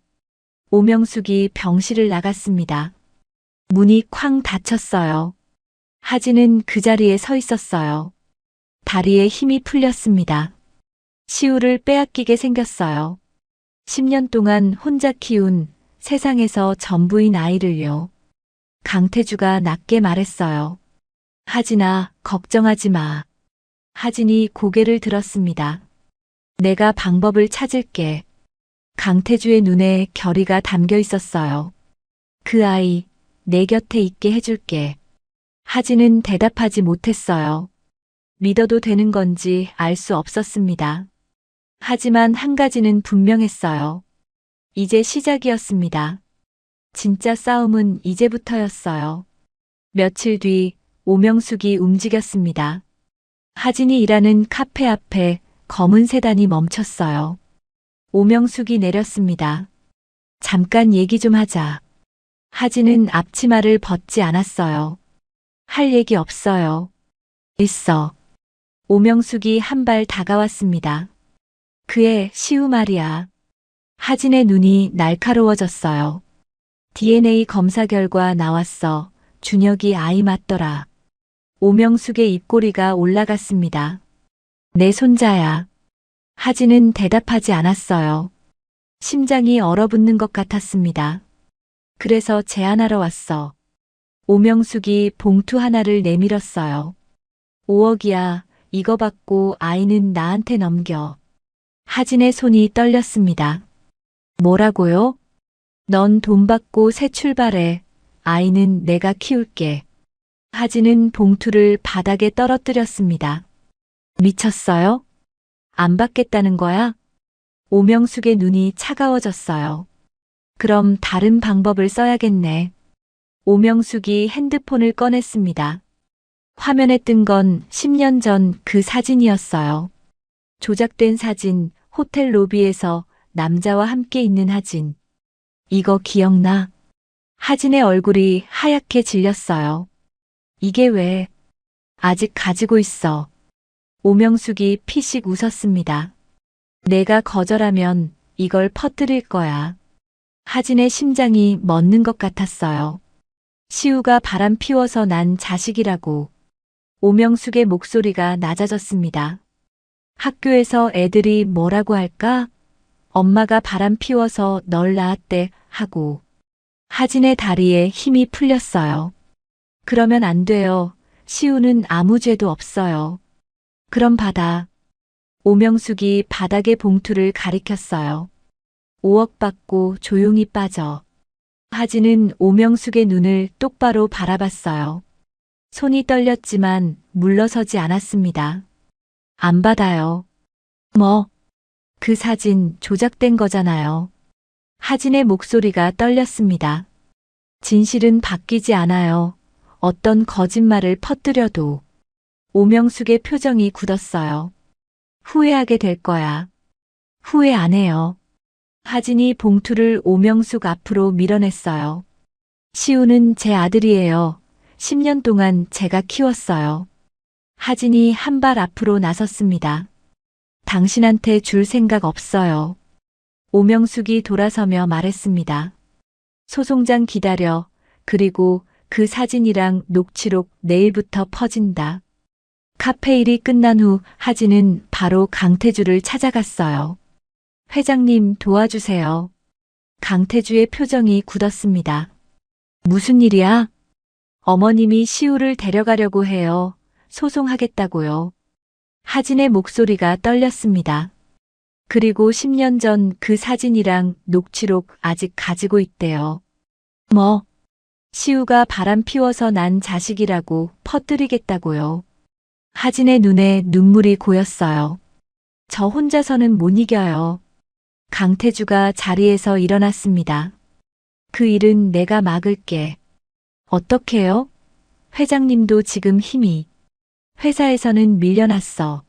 오명숙이 병실을 나갔습니다. 문이 쾅 닫혔어요. 하진은 그 자리에 서 있었어요. 다리에 힘이 풀렸습니다. 시우를 빼앗기게 생겼어요. 10년 동안 혼자 키운 세상에서 전부인 아이를요. 강태주가 낮게 말했어요. 하진아, 걱정하지 마. 하진이 고개를 들었습니다. 내가 방법을 찾을게. 강태주의 눈에 결의가 담겨 있었어요. 그 아이, 내 곁에 있게 해줄게. 하진은 대답하지 못했어요. 믿어도 되는 건지 알 수 없었습니다. 하지만 한 가지는 분명했어요. 이제 시작이었습니다. 진짜 싸움은 이제부터였어요. 며칠 뒤 오명숙이 움직였습니다. 하진이 일하는 카페 앞에 검은 세단이 멈췄어요. 오명숙이 내렸습니다. 잠깐 얘기 좀 하자. 하진은 앞치마를 벗지 않았어요. 할 얘기 없어요. 있어. 오명숙이 한 발 다가왔습니다. 그의 시우 말이야. 하진의 눈이 날카로워졌어요. DNA 검사 결과 나왔어. 준혁이 아이 맞더라. 오명숙의 입꼬리가 올라갔습니다. 내 손자야. 하진은 대답하지 않았어요. 심장이 얼어붙는 것 같았습니다. 그래서 제안하러 왔어. 오명숙이 봉투 하나를 내밀었어요. 5억이야. 이거 받고 아이는 나한테 넘겨. 하진의 손이 떨렸습니다. 뭐라고요? 넌 돈 받고 새 출발해. 아이는 내가 키울게. 하진은 봉투를 바닥에 떨어뜨렸습니다. 미쳤어요? 안 받겠다는 거야? 오명숙의 눈이 차가워졌어요. 그럼 다른 방법을 써야겠네. 오명숙이 핸드폰을 꺼냈습니다. 화면에 뜬 건 10년 전 그 사진이었어요. 조작된 사진, 호텔 로비에서 남자와 함께 있는 하진. 이거 기억나? 하진의 얼굴이 하얗게 질렸어요. 이게 왜? 아직 가지고 있어. 오명숙이 피식 웃었습니다. 내가 거절하면 이걸 퍼뜨릴 거야. 하진의 심장이 멎는 것 같았어요. 시우가 바람 피워서 난 자식이라고. 오명숙의 목소리가 낮아졌습니다. 학교에서 애들이 뭐라고 할까? 엄마가 바람 피워서 널 낳았대 하고. 하진의 다리에 힘이 풀렸어요. 그러면 안 돼요. 시우는 아무 죄도 없어요. 그럼 받아. 오명숙이 바닥에 봉투를 가리켰어요. 5억 받고 조용히 빠져. 하진은 오명숙의 눈을 똑바로 바라봤어요. 손이 떨렸지만 물러서지 않았습니다. 안 받아요. 뭐? 그 사진 조작된 거잖아요. 하진의 목소리가 떨렸습니다. 진실은 바뀌지 않아요. 어떤 거짓말을 퍼뜨려도. 오명숙의 표정이 굳었어요. 후회하게 될 거야. 후회 안 해요. 하진이 봉투를 오명숙 앞으로 밀어냈어요. 시우는 제 아들이에요. 10년 동안 제가 키웠어요. 하진이 한 발 앞으로 나섰습니다. 당신한테 줄 생각 없어요. 오명숙이 돌아서며 말했습니다. 소송장 기다려. 그리고 그 사진이랑 녹취록 내일부터 퍼진다. 카페 일이 끝난 후 하진은 바로 강태주를 찾아갔어요. 회장님 도와주세요. 강태주의 표정이 굳었습니다. 무슨 일이야? 어머님이 시우를 데려가려고 해요. 소송하겠다고요. 하진의 목소리가 떨렸습니다. 그리고 10년 전 그 사진이랑 녹취록 아직 가지고 있대요. 뭐? 시우가 바람 피워서 난 자식이라고 퍼뜨리겠다고요. 하진의 눈에 눈물이 고였어요. 저 혼자서는 못 이겨요. 강태주가 자리에서 일어났습니다. 그 일은 내가 막을게. 어떻게요? 회장님도 지금 힘이. 회사에서는 밀려났어.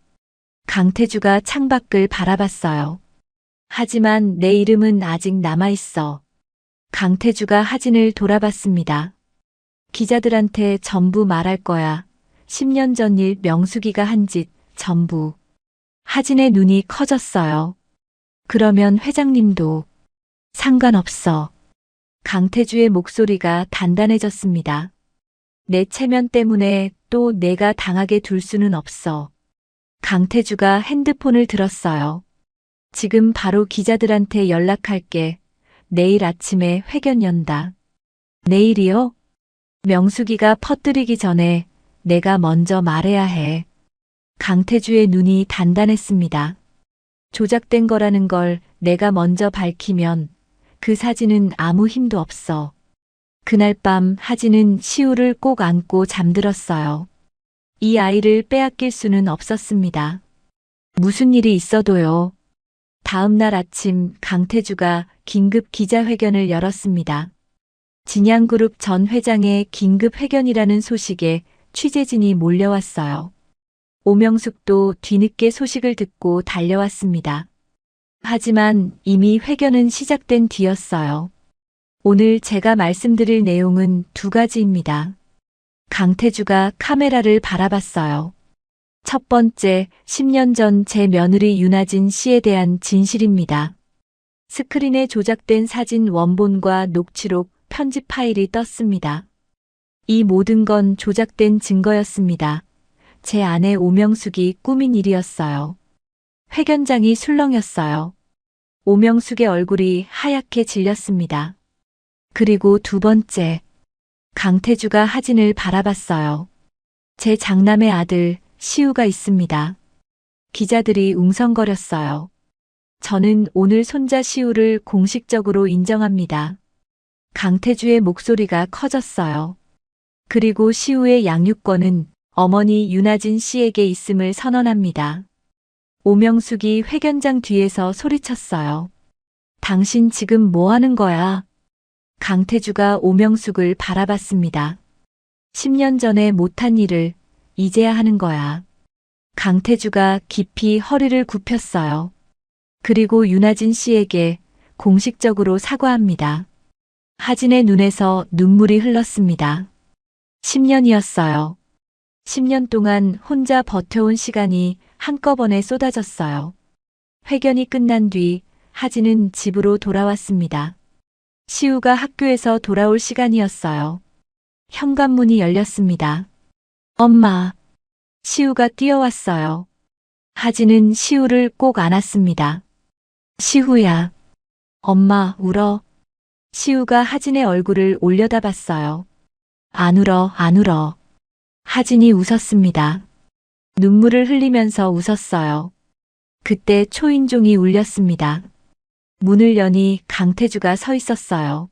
강태주가 창밖을 바라봤어요. 하지만 내 이름은 아직 남아있어. 강태주가 하진을 돌아봤습니다. 기자들한테 전부 말할 거야. 10년 전 일 명숙이가 한 짓 전부. 하진의 눈이 커졌어요. 그러면 회장님도 상관없어. 강태주의 목소리가 단단해졌습니다. 내 체면 때문에 또 내가 당하게 둘 수는 없어. 강태주가 핸드폰을 들었어요. 지금 바로 기자들한테 연락할게. 내일 아침에 회견 연다. 내일이요? 명숙이가 퍼뜨리기 전에 내가 먼저 말해야 해. 강태주의 눈이 단단했습니다. 조작된 거라는 걸 내가 먼저 밝히면 그 사진은 아무 힘도 없어. 그날 밤 하진은 시우를 꼭 안고 잠들었어요. 이 아이를 빼앗길 수는 없었습니다. 무슨 일이 있어도요. 다음 날 아침 강태주가 긴급 기자회견을 열었습니다. 진양그룹 전 회장의 긴급 회견이라는 소식에 취재진이 몰려왔어요. 오명숙도 뒤늦게 소식을 듣고 달려왔습니다. 하지만 이미 회견은 시작된 뒤였어요. 오늘 제가 말씀드릴 내용은 두 가지입니다. 강태주가 카메라를 바라봤어요. 첫 번째, 10년 전 제 며느리 윤아진 씨에 대한 진실입니다. 스크린에 조작된 사진 원본과 녹취록, 편집 파일이 떴습니다. 이 모든 건 조작된 증거였습니다. 제 아내 오명숙이 꾸민 일이었어요. 회견장이 술렁였어요. 오명숙의 얼굴이 하얗게 질렸습니다. 그리고 두 번째, 강태주가 하진을 바라봤어요. 제 장남의 아들 시우가 있습니다. 기자들이 웅성거렸어요. 저는 오늘 손자 시우를 공식적으로 인정합니다. 강태주의 목소리가 커졌어요. 그리고 시우의 양육권은 어머니 윤아진 씨에게 있음을 선언합니다. 오명숙이 회견장 뒤에서 소리쳤어요. 당신 지금 뭐 하는 거야? 강태주가 오명숙을 바라봤습니다. 10년 전에 못한 일을 이제야 하는 거야. 강태주가 깊이 허리를 굽혔어요. 그리고 윤아진 씨에게 공식적으로 사과합니다. 하진의 눈에서 눈물이 흘렀습니다. 10년이었어요. 10년 동안 혼자 버텨온 시간이 한꺼번에 쏟아졌어요. 회견이 끝난 뒤 하진은 집으로 돌아왔습니다. 시우가 학교에서 돌아올 시간이었어요. 현관문이 열렸습니다. 엄마. 시우가 뛰어왔어요. 하진은 시우를 꼭 안았습니다. 시우야. 엄마, 울어. 시우가 하진의 얼굴을 올려다봤어요. 안 울어, 안 울어. 하진이 웃었습니다. 눈물을 흘리면서 웃었어요. 그때 초인종이 울렸습니다. 문을 여니 강태주가 서 있었어요.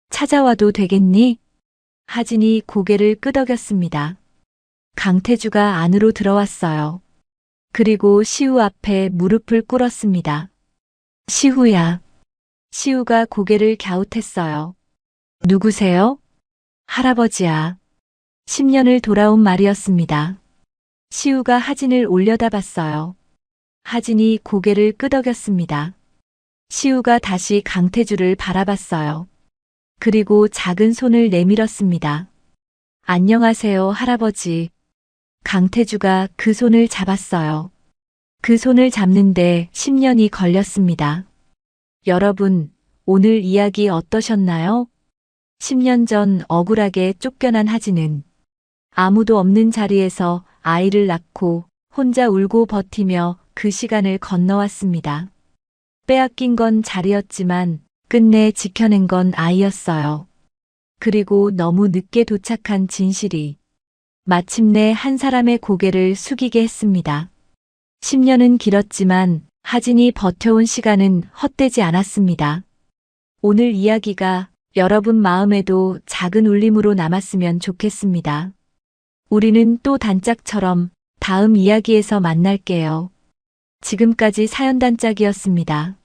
찾아와도 되겠니? 하진이 고개를 끄덕였습니다. 강태주가 안으로 들어왔어요. 그리고 시우 앞에 무릎을 꿇었습니다. 시우야. 시우가 고개를 갸웃했어요. 누구세요? 할아버지야. 10년을 돌아온 말이었습니다. 시우가 하진을 올려다봤어요. 하진이 고개를 끄덕였습니다. 시우가 다시 강태주를 바라봤어요. 그리고 작은 손을 내밀었습니다. 안녕하세요, 할아버지. 강태주가 그 손을 잡았어요. 그 손을 잡는데 10년이 걸렸습니다. 여러분, 오늘 이야기 어떠셨나요? 10년 전 억울하게 쫓겨난 하진은 아무도 없는 자리에서 아이를 낳고 혼자 울고 버티며 그 시간을 건너왔습니다. 빼앗긴 건 자리였지만 끝내 지켜낸 건 아이였어요. 그리고 너무 늦게 도착한 진실이 마침내 한 사람의 고개를 숙이게 했습니다. 10년은 길었지만 하진이 버텨온 시간은 헛되지 않았습니다. 오늘 이야기가 여러분 마음에도 작은 울림으로 남았으면 좋겠습니다. 우리는 또 단짝처럼 다음 이야기에서 만날게요. 지금까지 사연단짝이었습니다.